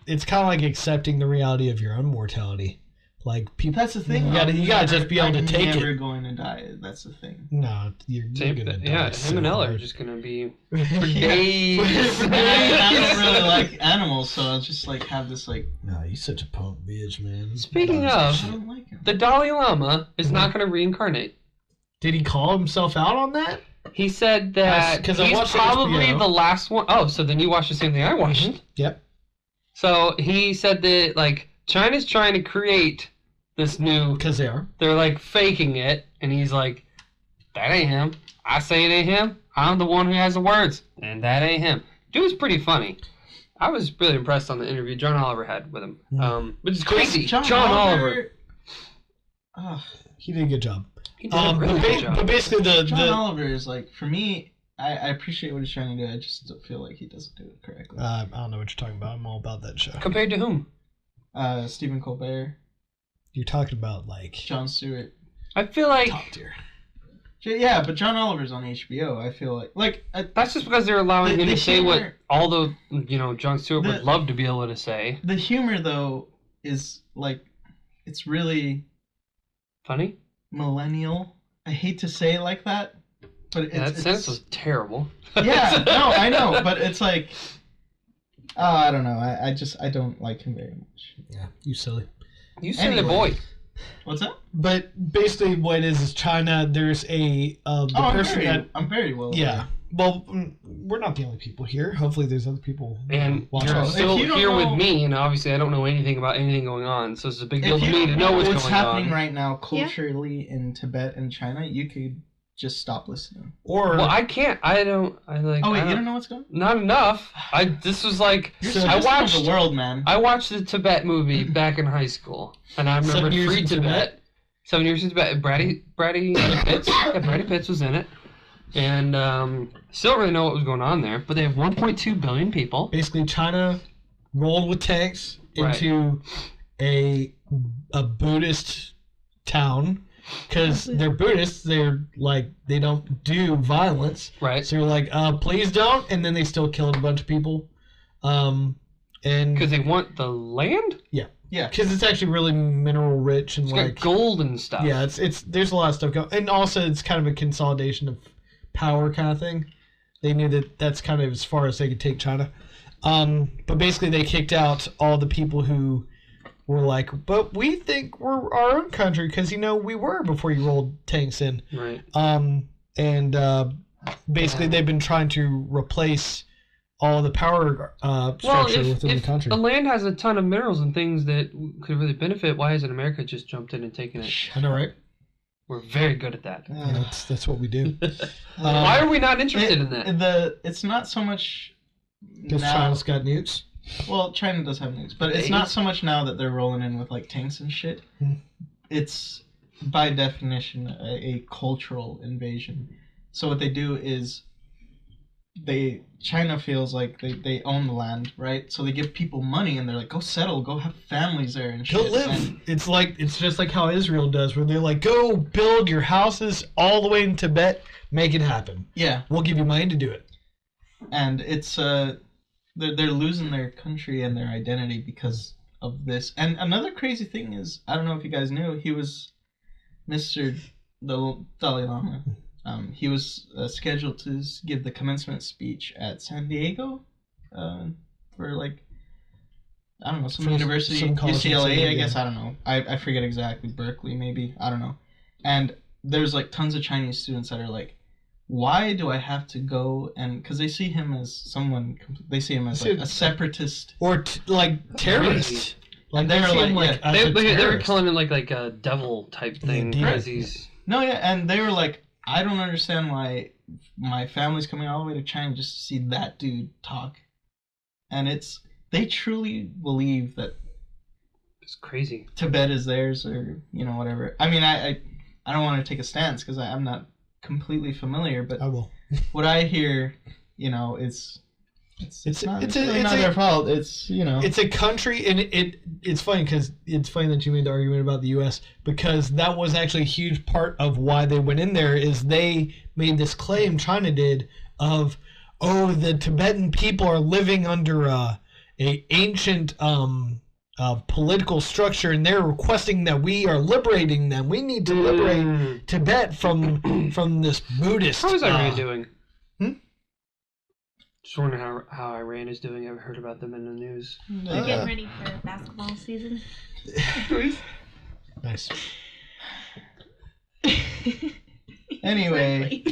it's kind of like accepting the reality of your own mortality. Like people, That's the thing. You gotta just be able to take I'm never it. going to die. That's the thing. No, you're Same, gonna die. yeah, so him and Ella are hard. just gonna be for Yeah. days. I don't really like animals, so I'll just like have this like. No, you such a punk bitch, man. Speaking Dogs of- and I shit. don't like him. The Dalai Lama is not going to reincarnate. Did he call himself out on that? He said that 'Cause I he's watched probably HBO. the last one. Oh, so then you watched the same thing I watched. Yep. So he said that like China's trying to create this new. Because they are. They're like faking it, and he's like, "That ain't him. I say it ain't him. I'm the one who has the words, and that ain't him." Dude was pretty funny. I was really impressed on the interview John Oliver had with him, which is crazy. John Oliver. Ugh. He did a good job. He did a really good job. But basically, John Oliver is like, for me, I appreciate what he's trying to do. I just don't feel like he doesn't do it correctly. I don't know what you're talking about. I'm all about that show. Compared to whom? Stephen Colbert, You're talking about like Jon Stewart. I feel like top tier. Yeah, but John Oliver's on HBO. I feel like that's just because they're allowing The- him the to say what humor- all the Jon Stewart The- would love to be able to say. the humor though is like, it's really Funny. millennial. I hate to say it like that, but it's, That sentence was terrible. yeah, no, I know, but it's like, I don't know. I don't like him very much. Yeah, you silly. You silly Anyway. boy. What's that? But basically, what it is China. There's the person that. I'm very well. Yeah. Well, we're not the only people here. Hopefully, there's other people. And watching. you're If still you don't here know- with me, and obviously I don't know anything about anything going on, so it's a big deal If to you me to don't know what's what's going happening on. right now culturally in Tibet and China, you could just stop listening. Or Well, I can't. I don't. I like. Oh wait, I you don't know what's going on? Not enough. This was like. You're So so I distant of watched. the world, man. I watched the Tibet movie back in high school, and I remember 7 years Free in Tibet. Tibet? 7 years in Tibet. Brady Pitts. Yeah, Brady Pitts was in it, and still don't really know what was going on there. But they have 1.2 billion people. basically, China rolled with tanks into a Buddhist town because they're Buddhists. They're like they don't do violence. Right. So you're like, please don't, and then they still killed a bunch of people. And Because they want the land. Yeah. because it's actually really mineral rich and It's like got gold and stuff. yeah, it's there's a lot of stuff going, and also it's kind of a consolidation of power kind of thing. They knew that that's kind of as far as they could take China. But basically they kicked out all the people who were like, but we think we're our own country because we were before you rolled tanks in. Right. Basically they've been trying to replace all the power structure within the country. the land has a ton of minerals and things that could really benefit, why hasn't America just jumped in and taken it? I know, right? We're very good at that. Yeah, that's what we do. Why are we not interested in that? It's not so much Because now. China's got nukes. Well, China does have nukes, but it's They- not so much now that they're rolling in with like tanks and shit. It's by definition a cultural invasion. So what they do is China feels like they own the land, right? So they give people money and they're like, go settle, go have families there and shit. Go live. And, It's just like how Israel does, where they're like, go build your houses all the way in Tibet, make it happen. yeah, We'll give you money to do it. and it's they're losing their country and their identity because of this. And another crazy thing is, I don't know if you guys knew, he was the Dalai Lama. He was scheduled to give the commencement speech at San Diego for like, I don't know, some For university, some college in San UCLA, I Diego. guess, I don't know. I forget exactly, Berkeley maybe, I don't know. And there's like tons of Chinese students that are like, why do I have to go? And because they see him as someone, they see him as like a separatist. Or like terrorist. Like They're they see like, him like yeah. as a They were terrorist. calling him like a devil type thing demon. because he's. No, yeah, and they were like, I don't understand why my family's coming all the way to China just to see that dude talk. And they truly believe that It's crazy. Tibet is theirs, or whatever. I mean, I don't want to take a stance because I'm not completely familiar, but I will. what I hear, is it's not it's not their fault. It's It's a country, and it's funny because it's funny that you made the argument about the U.S. because that was actually a huge part of why they went in there. Is they made this claim, China did, of the Tibetan people are living under a ancient political structure, and they're requesting that we are liberating them. We need to liberate Tibet from this Buddhist. How is Iran doing? Hmm? Just wondering how Iran is doing. I've heard about them in the news. They're getting ready for basketball season. Nice. anyway.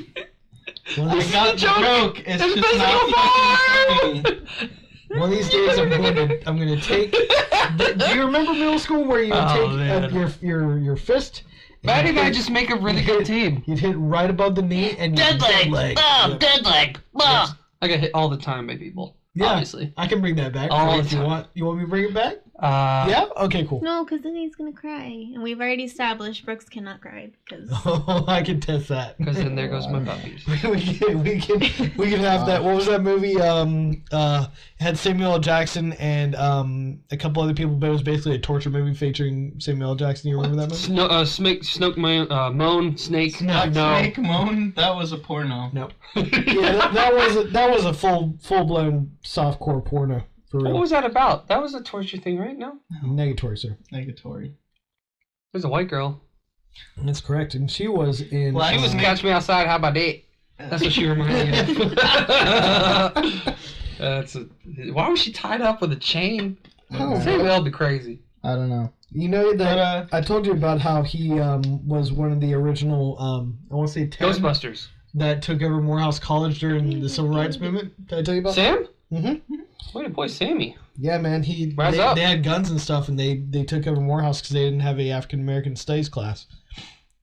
One of I these, got the joke. It's It's just not fucking funny. one of these days, I'm gonna take. Do you remember middle school where you would Oh, take man. your fist? Maddie and I you'd just make a really you'd good hit- team. You'd hit right above the knee and Dead leg. Yep. Dead leg. I get hit all the time by people. Yeah. Obviously. I can bring that back All for you the if you time. want. You want me to bring it back? Yeah. Yeah. Okay. Cool. No, because then he's gonna cry, and we've already established Brooks cannot cry because Oh, I can test that. Because then there goes my puppies. we can have that. What was that movie? It had Samuel L. Jackson and a couple other people, but it was basically a torture movie featuring Samuel L. Jackson. You remember that movie? Moan, snake. No. Snake Moan. That was a porno. No. Yeah, that was a full blown softcore porno for What real. was that about? That was a torture thing, right? No? Negatory, sir. Negatory. There's a white girl. That's correct, and she was in. Well, She was Catch Me Outside, how about that? That's what she reminded me of. Why was she tied up with a chain? Oh, That'd be crazy. I don't know. You know that But, I told you about how he was one of the original I want to say 10 Ghostbusters. that took over Morehouse College during the Civil Rights Movement. Did I tell you about Sam? that? Mm-hmm. Wait a boy, Sammy. Yeah, man. Rise up. They had guns and stuff, and they took over Morehouse because they didn't have a African American studies class.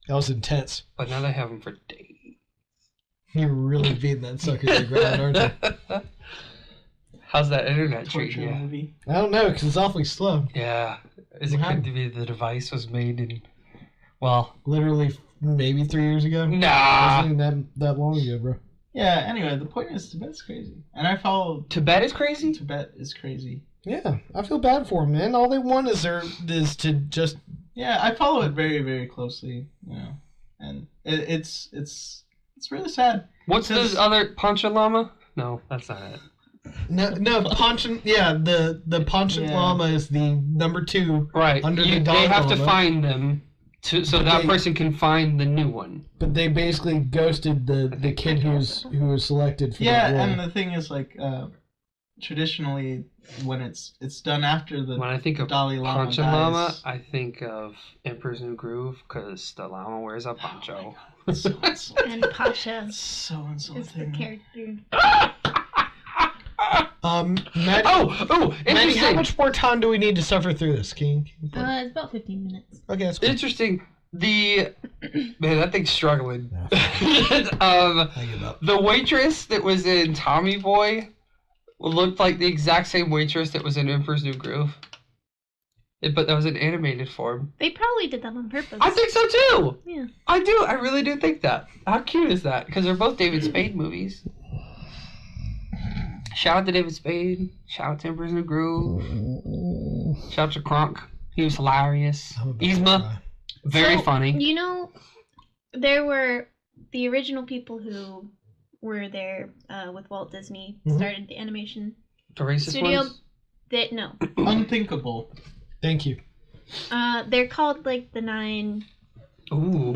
That was intense. But now they have him for days. You're really beating that sucker to the ground, aren't you? How's that internet Torture treating you? movie. I don't know, because it's awfully slow. Yeah. Is it What good to be the device was made in... Well, Literally, maybe 3 years ago. nah. Wasn't even that long ago, bro. Yeah. Anyway, the point is Tibet's crazy, and I follow. Tibet is crazy? Tibet is crazy. Yeah, I feel bad for them, man. All they want is to just. Yeah, I follow it very, very closely. And it's really sad. What's Because- the other Pancha Lama? No, that's not it. No, Panchen. Yeah, the Panchen Yeah. Lama is the number 2, Right. Under the They Dalai have to Lama. find them so that They- person can find the new one. but they basically ghosted the kid who was selected for Yeah, that role. and the thing is, like, traditionally, when it's done after the When I think of Dalai Lama Pancha dies, Lama, I think of Emperor's New Groove because the Lama wears a poncho. it's so insulting. and Pasha So is the insulting. character. Maddie, Oh, Maddie, how interesting. much more time do we need to suffer through this? Can you It's about 15 minutes. okay, that's cool. Interesting. Man, that thing's struggling. I give up. The waitress that was in Tommy Boy looked like the exact same waitress that was in Emperor's New Groove. But that was an animated form. They probably did that on purpose. I think so too. Yeah. I do. I really do think that. How cute is that? Because they're both David Spade movies. Shout out to David Spade. Shout out to Emperor's New Groove. Shout out to Kronk. He was hilarious. Yzma, very funny. You know, there were the original people who were there with Walt Disney, started the animation The racist studio. ones? No. Unthinkable. Thank you. They're called like the Nine Ooh, Old Men.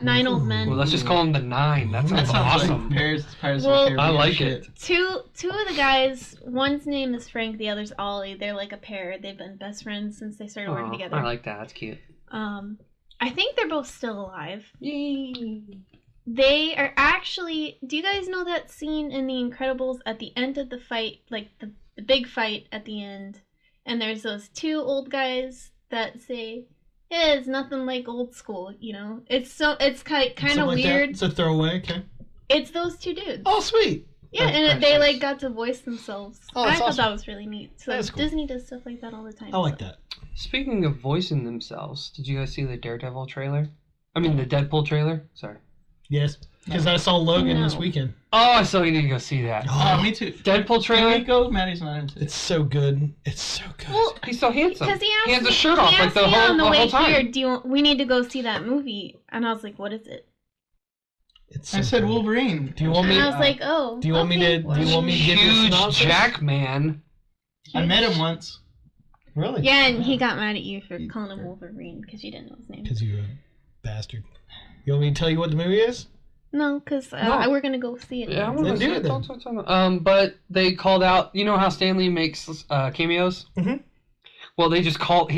Nine Old Men. Well, let's just call them the Nine. That sounds awesome. Like Pirates of the Well, Caribbean I like shit. it. Two of the guys, one's name is Frank, the other's Ollie. They're like a pair. They've been best friends since they started working together. I like that. That's cute. I think they're both still alive. Yay. They are actually. Do you guys know that scene in The Incredibles at the end of the fight, like the big fight at the end, and there's those two old guys that say, "Yeah, it's nothing like old school," you know? It's kind of Like weird. it's a throwaway. Okay. It's those two dudes. Oh, sweet. Yeah, That's and they precious. like got to voice themselves. Oh, I that's thought awesome. that was really neat. So That's cool. Disney does stuff like that all the time. I like so. that. Speaking of voicing themselves, did you guys see the Daredevil trailer? I mean, the Deadpool trailer? Sorry. Yes, because I saw Logan this No. weekend. Oh, I still need to go see that. Oh, me too. Deadpool Can we trailer? go? Maddie's not into it. It's so good. It's so good. Well, He's so handsome. because he has asked the shirt off he like asked the me on the whole way time. here, we need to go see that movie? And I was like, what is it? It's so I said good. Wolverine. Do you want me? And I was like, oh. Do you want me to? okay. Do you want me to give you a Huge synopsis? Jack man. I met him once. Really? Yeah, and he got mad at you for calling him Wolverine because you didn't know his name. Because you're a bastard. You want me to tell you what the movie is? No, because No. we're gonna go see it. Yeah, I'm Then gonna do see it it. then. Don't. But they called out. You know how Stan Lee makes cameos? Mhm. Well, he just called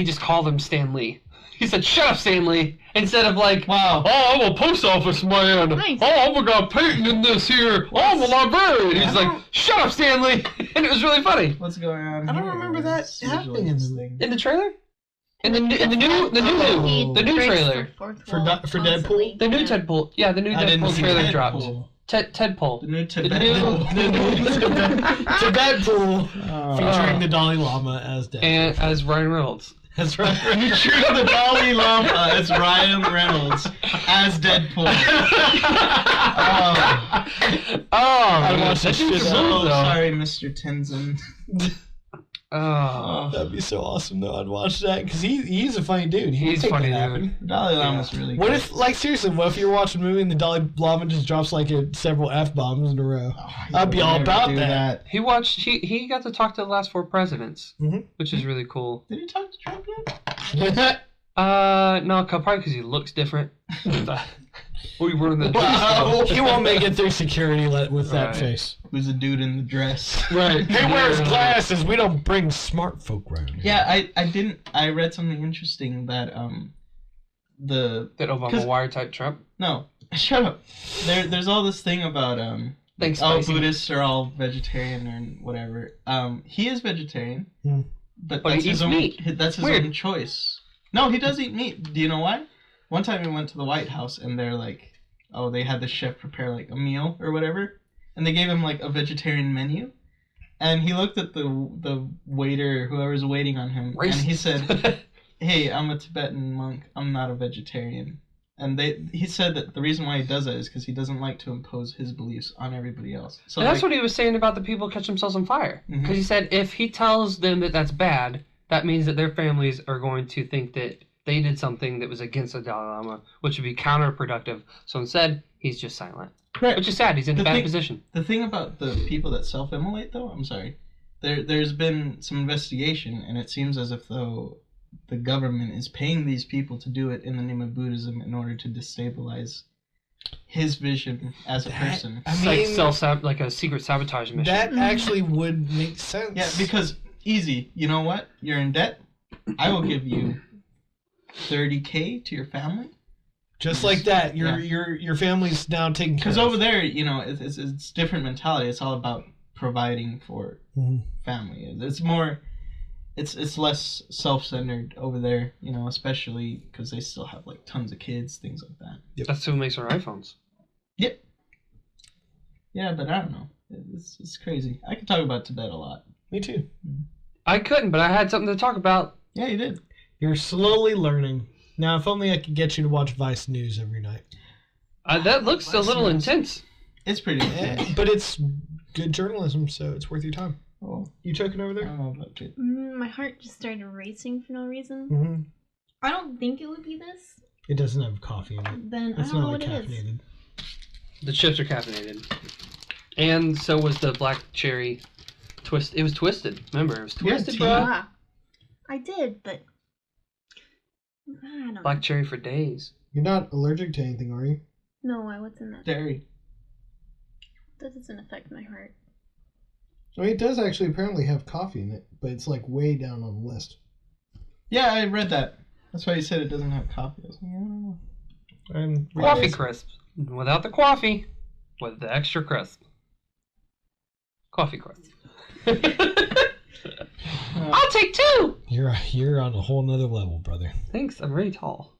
him Stan Lee. He said, "Shut up, Stan Lee," instead of like, Wow. "Oh, I'm a post office man. Nice. Oh, I got patent in this here. Oh, I'm a librarian." He's like, "Shut up, Stan Lee," and it was really funny What's going on? I don't here? remember that It's happening in this the- thing. in the trailer. In the new Oh. the new Breaks trailer. the fourth For wall for constantly. Deadpool? The new Yeah. Deadpool. Yeah, the new I didn't Deadpool see trailer Deadpool. dropped. Tedpool. The new The Tibet. To Deadpool, Oh. featuring the Dalai Lama as Deadpool. And as Ryan Reynolds. That's right. Featuring the Dalai Lama as Ryan Reynolds as Deadpool. I watched that shit So though. sorry, Mr. Tenzin. Oh, That'd be so awesome though. I'd watch that because he's a funny dude. He'd he's make funny, that dude. happen. The Dalai Lama's really What good. if, like, seriously, what if you're watching a movie and the Dalai Lama just drops like several F-bombs in a row? Oh, I'd be would all never about do that. He watched. He got to talk to the last 4 presidents, Mhm. which is really cool. Did he talk to Trump yet? No, probably because he looks different. We were in the. Wow. He won't make it through security with that Right. face. Who's a dude in the dress? Right. He wears glasses. We don't bring smart folk round. Yeah, I read something interesting that the That Obama 'Cause- wiretap Trump. no, shut up. There's all this thing about Thanks, all Spicy. Buddhists are all vegetarian or whatever. He is vegetarian, Hmm. but But he that's his eats own. meat. That's his Weird. own choice. No, he does eat meat. Do you know why? One time we went to the White House and they're like, oh, they had the chef prepare like a meal or whatever, and they gave him like a vegetarian menu, and he looked at the waiter, whoever's waiting on him, and he said, "Hey, I'm a Tibetan monk. I'm not a vegetarian." And he said that the reason why he does that is because he doesn't like to impose his beliefs on everybody else. So And that's like, what he was saying about the people catch themselves on fire. Because Mhm. he said if he tells them that that's bad, that means that their families are going to think that they did something that was against the Dalai Lama, which would be counterproductive. So instead, he's just silent. correct. Which is sad. He's in a The bad thing- position. The thing about the people that self-immolate, though, I'm sorry, there's been some investigation, and it seems as if though the government is paying these people to do it in the name of Buddhism in order to destabilize his vision as a person. I It's like a secret sabotage mission. That actually would make sense. Yeah, because easy. You know what? You're in debt. I will give you $30K to your family. just like that, Yeah. your family's now taken care Because of. over there, you know, it's different mentality. It's all about providing for Mhm. family. It's more, it's less self-centered over there. You know, especially because they still have like tons of kids, things like that. That's who makes our iPhones. Yep. Yeah, but I don't know. It's crazy. I could talk about Tibet a lot. Me too. I couldn't, but I had something to talk about. Yeah, you did. You're slowly learning. Now, if only I could get you to watch Vice News every night. That looks a little intense. It's pretty intense. But it's good journalism, so it's worth your time. Oh, You choking over I there? don't know about it. My heart just started racing for no reason. Mm-hmm. I don't think it would be this. It doesn't have coffee in it. Then It's I don't know not what it is. caffeinated. The chips are caffeinated. And so was the black cherry twist. It was twisted. Remember, it was Yeah, twisted, tea. bro. Ah, I did, but I don't know. Black cherry for days. You're not allergic to anything, are you? No, what's in that? Dairy. That doesn't affect my heart. I mean, it does actually apparently have coffee in it, but it's like way down on the list. Yeah, I read that. That's why you said it doesn't have coffee. I was like, I don't know. And Coffee crisp. Without the coffee, with the extra crisp. Coffee crisp. I'll take 2! You're on a whole nother level, brother. Thanks, I'm very tall.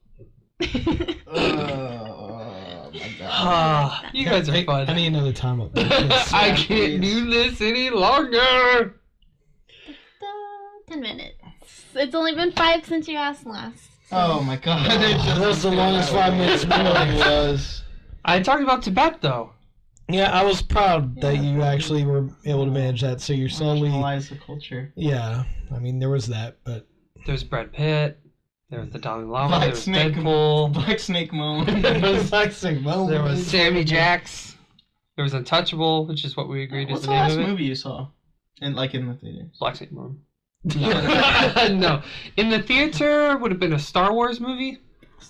Oh my god. You guys are fun. I need another time up. I can't do this any longer. 10 minutes. It's only been 5 since you asked last. Oh my god. That's the longest 5 minutes It really been. was. I talked about Tibet though. Yeah, I was proud that you actually were able to manage that. So you're slowly. Marginalize the culture. Yeah, I mean there was that, but There's Brad Pitt. There was the Dalai Lama. Black There was Snake. Deadpool. Black Snake Moan. There was Sammy Jacks. There was Untouchable, which is what we agreed is What's the the name last of it. movie you saw? In the theaters. Black Snake Moon. No. In the theater would have been a Star Wars movie.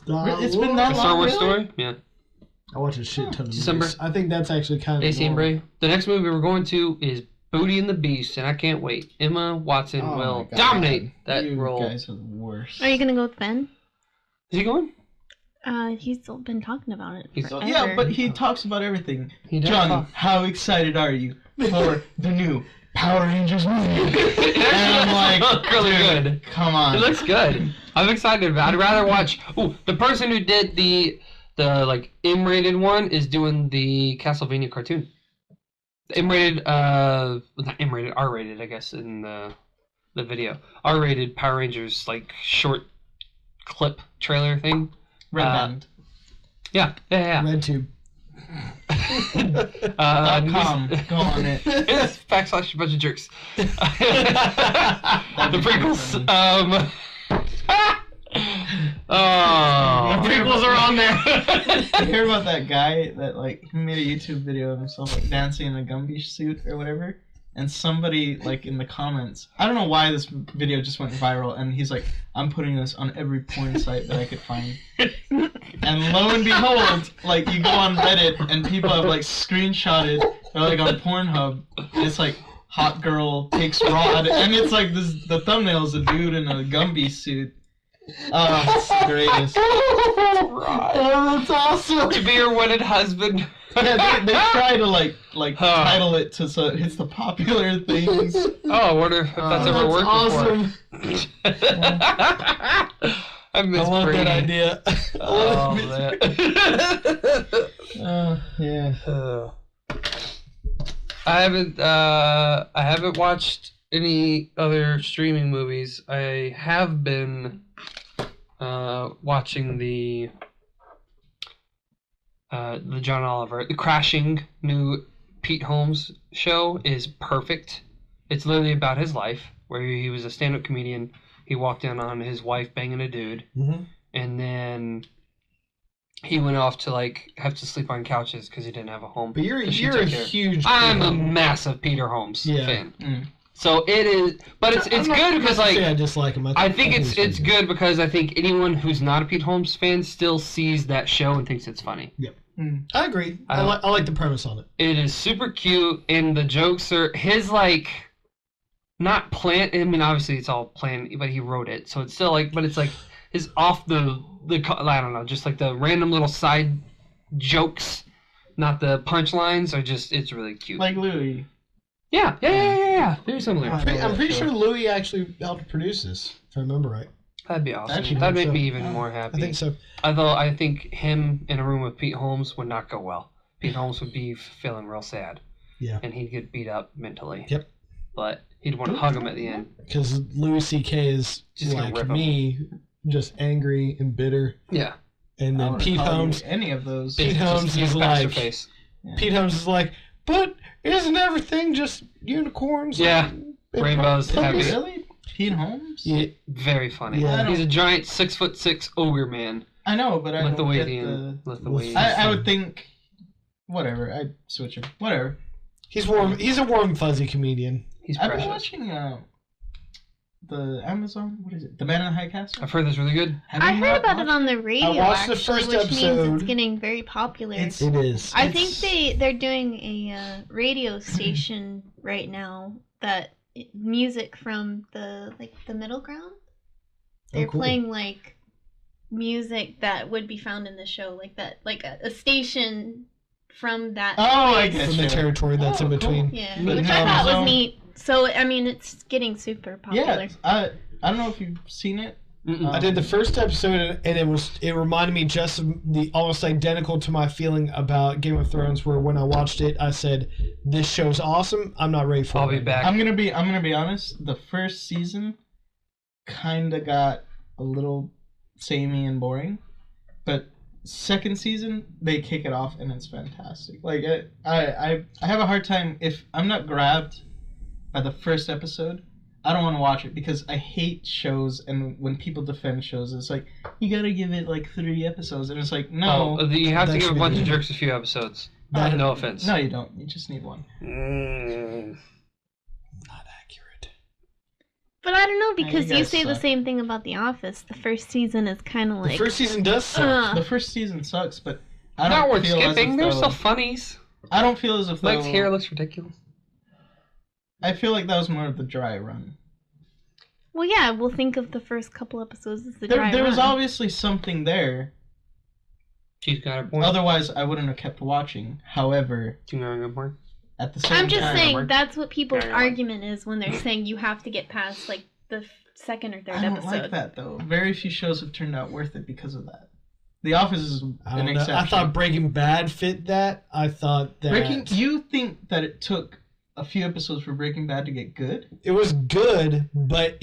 It's been that A long. Star Wars really? story. Yeah. I watch a shit ton of December. movies. I think that's actually kind of. AC and Bray. The next movie we're going to is Booty and the Beast, and I can't wait. Emma Watson Oh my will God. dominate that You role. guys are the worst. Are you gonna go with Ben? Is he going? He's still been talking about it. He's- Forever. Yeah, but he talks about everything. He does John, talk. how excited are you for the new Power Rangers movie? And I'm like, Look really dude, good. come on. It looks good. I'm excited about it. I'd rather watch. Ooh, the person who did the like M-rated one is doing the Castlevania cartoon. The M-rated, not M-rated, R-rated, I guess, in the video. R-rated Power Rangers like short clip trailer thing. Red Band. Yeah. RedTube. .com. Go on it. It's / a bunch of jerks. The prequels. Oh, The prequels are on there. You hear about that guy that like he made a YouTube video of himself like dancing in a Gumby suit or whatever, and somebody like in the comments, I don't know why this video just went viral, and he's like, I'm putting this on every porn site that I could find. And lo and behold, like you go on Reddit and people have like screenshotted, they're like on Pornhub, and it's like hot girl takes rod, and it's like the thumbnail is a dude in a Gumby suit. Oh, it's the greatest. Oh, that's awesome. to be your wedded husband. Yeah, they try to like title it to so it hits the popular things. Oh, I wonder if that's ever worked awesome. before. I miss I love Brady. that idea. Oh, man. Yeah. I haven't watched any other streaming movies. I have been watching the John Oliver, the Crashing new Pete Holmes show is perfect. It's literally about his life, where he was a stand-up comedian. He walked in on his wife banging a dude, and then he went off to like have to sleep on couches because he didn't have a home. But you're So she a took care. huge. I'm a massive Peter Holmes fan. Mm. So it is, but it's good because like I dislike him. I think it's good because I think anyone who's not a Pete Holmes fan still sees that show and thinks it's funny. I agree. I like the premise on it. It is super cute, and the jokes are his like not planned. I mean, obviously it's all planned, but he wrote it, so it's still like, but it's like his off the I don't know, just like the random little side jokes, not the punchlines, are just it's really cute. Like Louis. Yeah. Very similar. I'm pretty sure Louis actually helped produce this, if I remember right. That'd be awesome. Actually, That'd make so. me even more happy. I think so. Although I think him in a room with Pete Holmes would not go well. Pete Holmes would be feeling real sad. Yeah. And he'd get beat up mentally. Yep. But he'd want to hug him at the end. Because Louis C.K. is Just gonna like rip him. me, just angry and bitter. Yeah. And I then wouldn't Pete call you Holmes. any of those. Pete Just Holmes his is bastard like. face. Pete Holmes is like, but isn't everything just unicorns? Yeah. and Rainbows, puppies?" happy. Really? Pete Holmes? Yeah. Very funny. Yeah. He's a giant 6'6" ogre man. I know, but I don't get Lithuanian. Lithuanian. I would think... Whatever. I'd switch him. Whatever. He's warm. He's a warm, fuzzy comedian. He's I've been precious. watching the Amazon... What is it? The Man in the High Castle? I've heard that's really good. Have I you heard not about it watched on the radio, watched the actually, first which means episode. it's getting very popular. It's- It is. I think they're doing a radio station right now that music from the middle ground. They're cool. playing like music that would be found in the show, like that, like a station from that. Oh, I place. get From the you. territory that's in Oh, between. cool. Yeah, But which I thought Amazon- was neat. So I mean, it's getting super popular. Yeah, I don't know if you've seen it. Mm-mm. I did the first episode, and it reminded me just of the almost identical to my feeling about Game of Thrones, where when I watched it, I said, "This show's awesome. I'm not ready for it." I'll be right back. I'm gonna be honest. The first season kind of got a little samey and boring, but second season they kick it off and it's fantastic. Like I have a hard time if I'm not grabbed by the first episode. I don't want to watch it because I hate shows, and when people defend shows, it's like you gotta give it like 3 episods, and it's like no, You have to That give a should bunch be of good. jerks a few episodes. That- No offense. no, you don't. You just need one. Mm. Not accurate. But I don't know you because you guys say the suck. same thing about The Office. The first season is kind of The like first season does suck. The first season sucks, but I Not don't worth feel as skipping. if There's though- still funnies. I don't feel as if Mike's though- hair looks ridiculous. I feel like that was more of the dry run. Well, yeah, we'll think of the first couple episodes as the dry There was run. obviously something there. She's got a point. Otherwise, I wouldn't have kept watching. However, Do you know a good point? at the same I'm just time, saying that's what people's Yeah, yeah. argument is when they're saying you have to get past like the second or third I don't episode. like that though. Very few shows have turned out worth it because of that. The Office is I an don't know. exception. I thought Breaking Bad fit that. I thought that You think that it took a few episodes for Breaking Bad to get good? it was good, but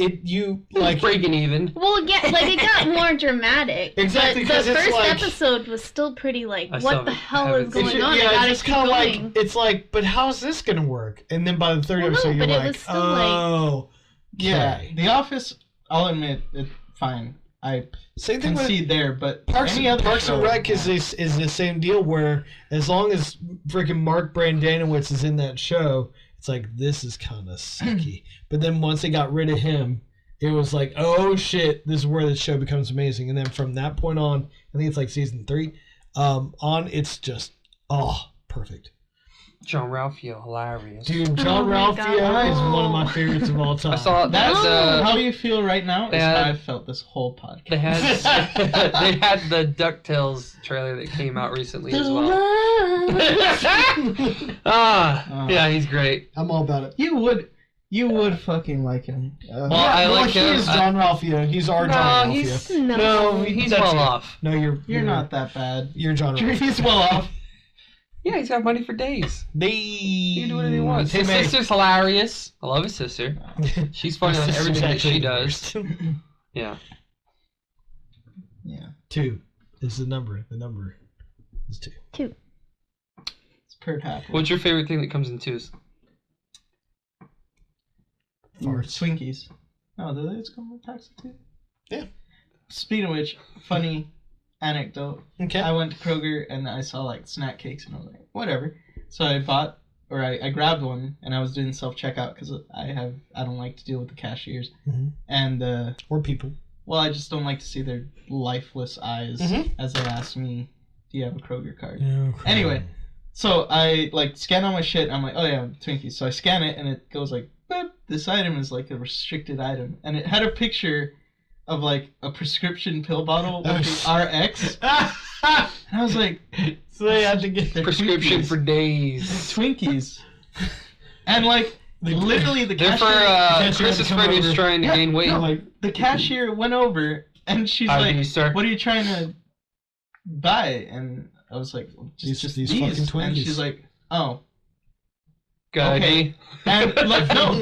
Like breaking even. Well, yeah, like it got more dramatic. Exactly, But 'cause the it's first like- episode was still pretty like, I still what the hell haven't is seen going it. on? I yeah, gotta it's keep kind of going. like it's like, but how's this gonna work? And then by the third Well, no, episode, you're but it like, was still, like- oh, Yeah. okay. The Office, I'll admit, it's fine. I Same thing with concede there, but Parks, any other Parks show, and Rec is the same deal where as long as freaking Mark Brandanowitz is in that show, it's like this is kind of sucky. But then once they got rid of him, it was like, oh shit, this is where the show becomes amazing. And then from that point on, I think it's like season 3 on, it's just perfect. John Ralphio, hilarious. Dude, John Oh my Ralphio God. is one of my favorites of all time. I saw That's that. how you feel right now. they Is had- how I felt this whole podcast. They had they had the DuckTales trailer that came out recently as well. Yeah, he's great. I'm all about it. You would fucking like him. Well, I like he him. is John Ralphio. He's our John No, Ralphio. he's No. he's That's well you. off. No, You're not that bad. You're John Ralphio. He's well off. Yeah, he's got money for days. He can do whatever he wants. Hey, His May. sister's hilarious. I love his sister. She's funny on everything that she does. Yeah. Yeah, 2 is the number. The number is 2. it's Pert Happy. What's your favorite thing that comes in twos? Swinkies. Oh, do they just come with packs of 2? Yeah. Speaking of which, funny anecdote. Okay. I went to Kroger and I saw like snack cakes and I was like, whatever. So I bought, or I grabbed one and I was doing self checkout because I don't like to deal with the cashiers. Mhm. And Or people. well, I just don't like to see their lifeless eyes Mhm. as they ask me, "Do you have a Kroger card?" Okay. Anyway, so I like scan all my shit. And I'm like, oh yeah, Twinkies. So I scan it and it goes like, boop, this item is like a restricted item, and it had a picture of like a prescription pill bottle with the RX. And I was like, so they had to get they're Prescription Twinkies. for They're days. Twinkies. And like literally the They're for cashier, Chris's friend who's trying to Yeah, gain weight. no, like the cashier went over and she's ID, like, sir. what are you trying to buy? And I was like, just These these. fucking Twinkies. And she's like, oh. Got okay. ID? And like, no,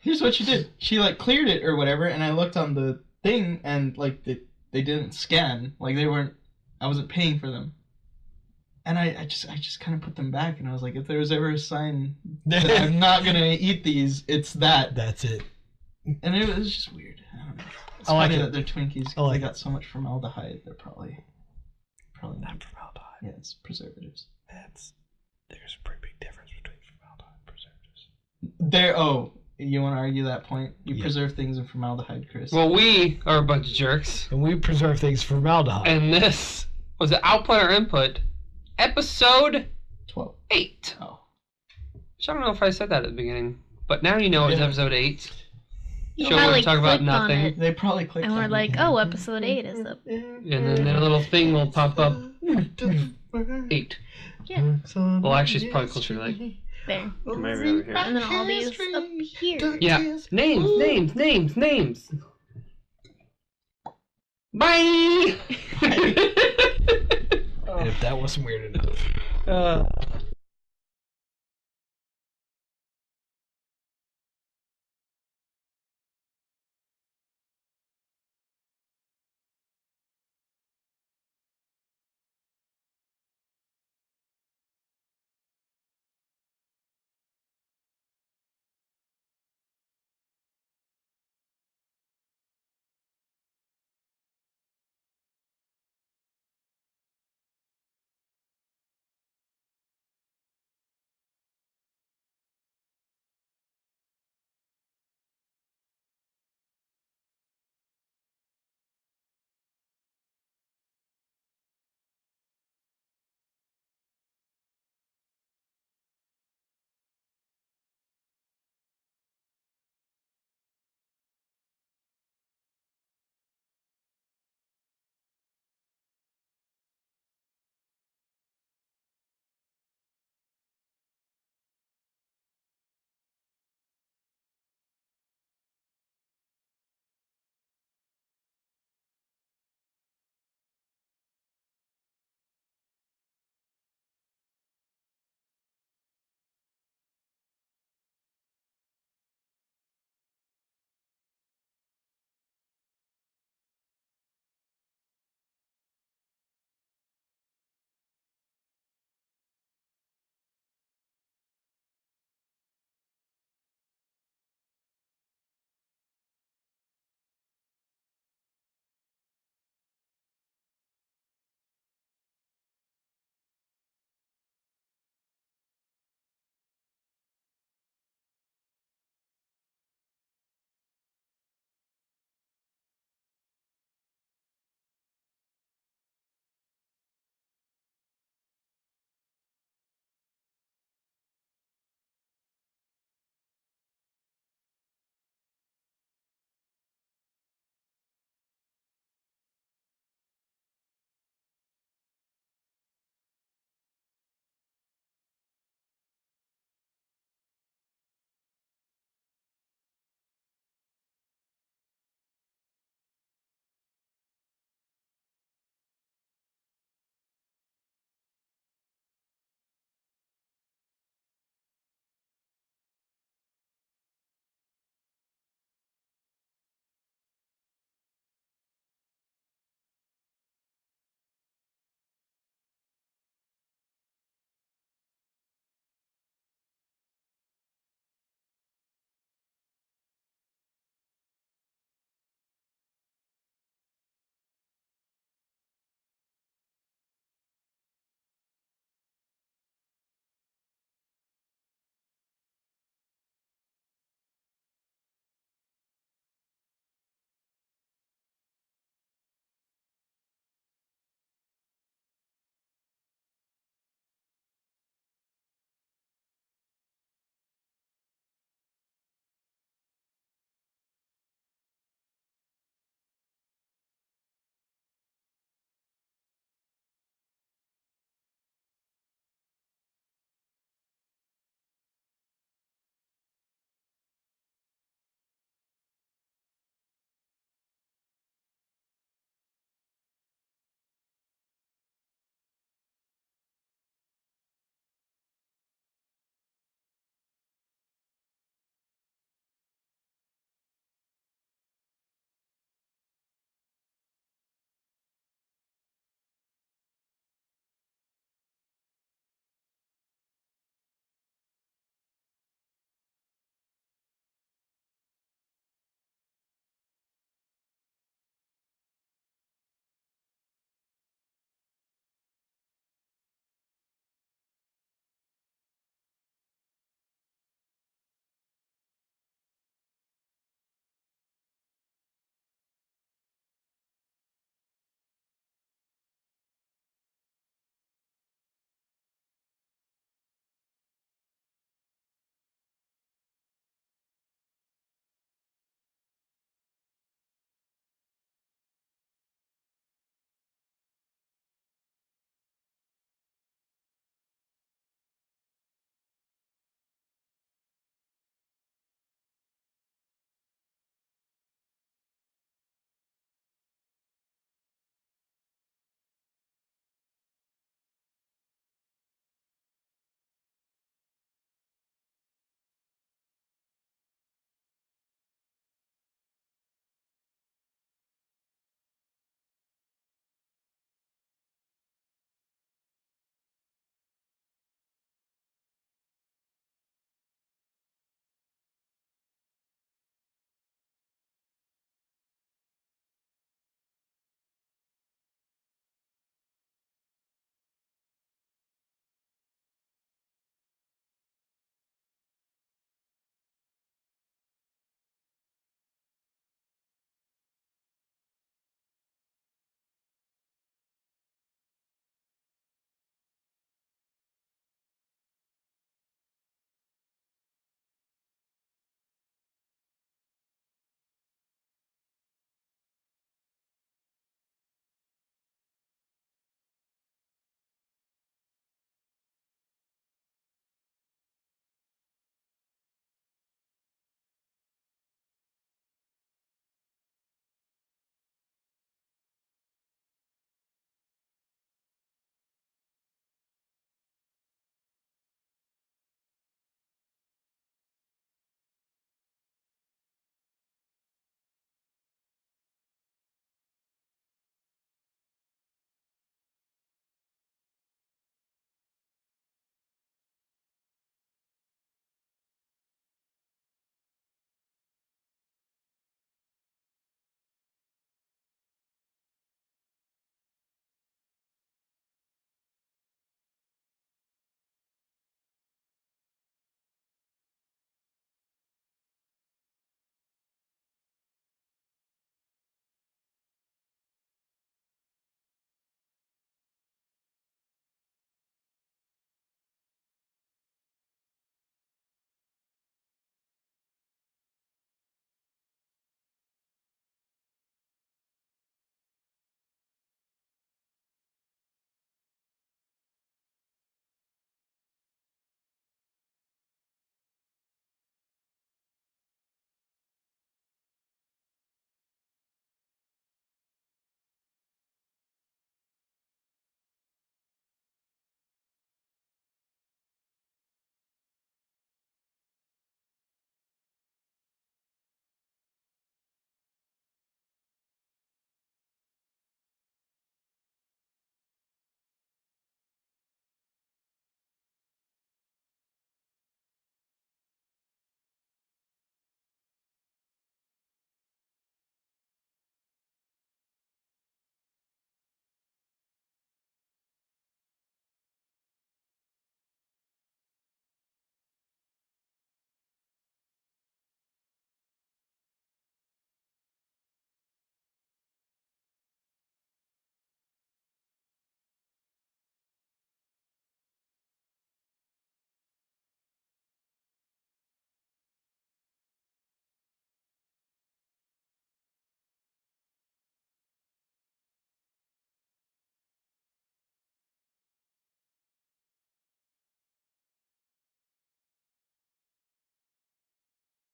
here's what she did. She like cleared it or whatever, and I looked on the thing, and like they didn't scan. Like they weren't. I wasn't paying for them. And I just kind of put them back, and I was like, if there was ever a sign that I'm not gonna eat these, it's that. That's it. And it was just weird. I don't know. It's I like funny it. that they're Twinkies. I like they it. got so much formaldehyde. They're probably not. Formaldehyde. Yeah, it's preservatives. There's a pretty big difference between formaldehyde and preservatives. You want to argue that point? You Yeah. preserve things in formaldehyde, Chris. Well, we are a bunch of jerks, And we preserve things for formaldehyde. and this was the Output or Input, episode 12. 8. Oh. Which I don't know if I said that at the beginning, but now you know it's Yeah. episode 8. You Show where we probably talk about clicked on nothing. it, They probably clicked and we're on like, it. oh, episode 8 is up. And then a little thing will pop up. 8. Yeah. Well, actually, it's probably closer to like. There. Maybe over here. And then all these up here. Yeah. Names. Bye! And if that wasn't weird enough.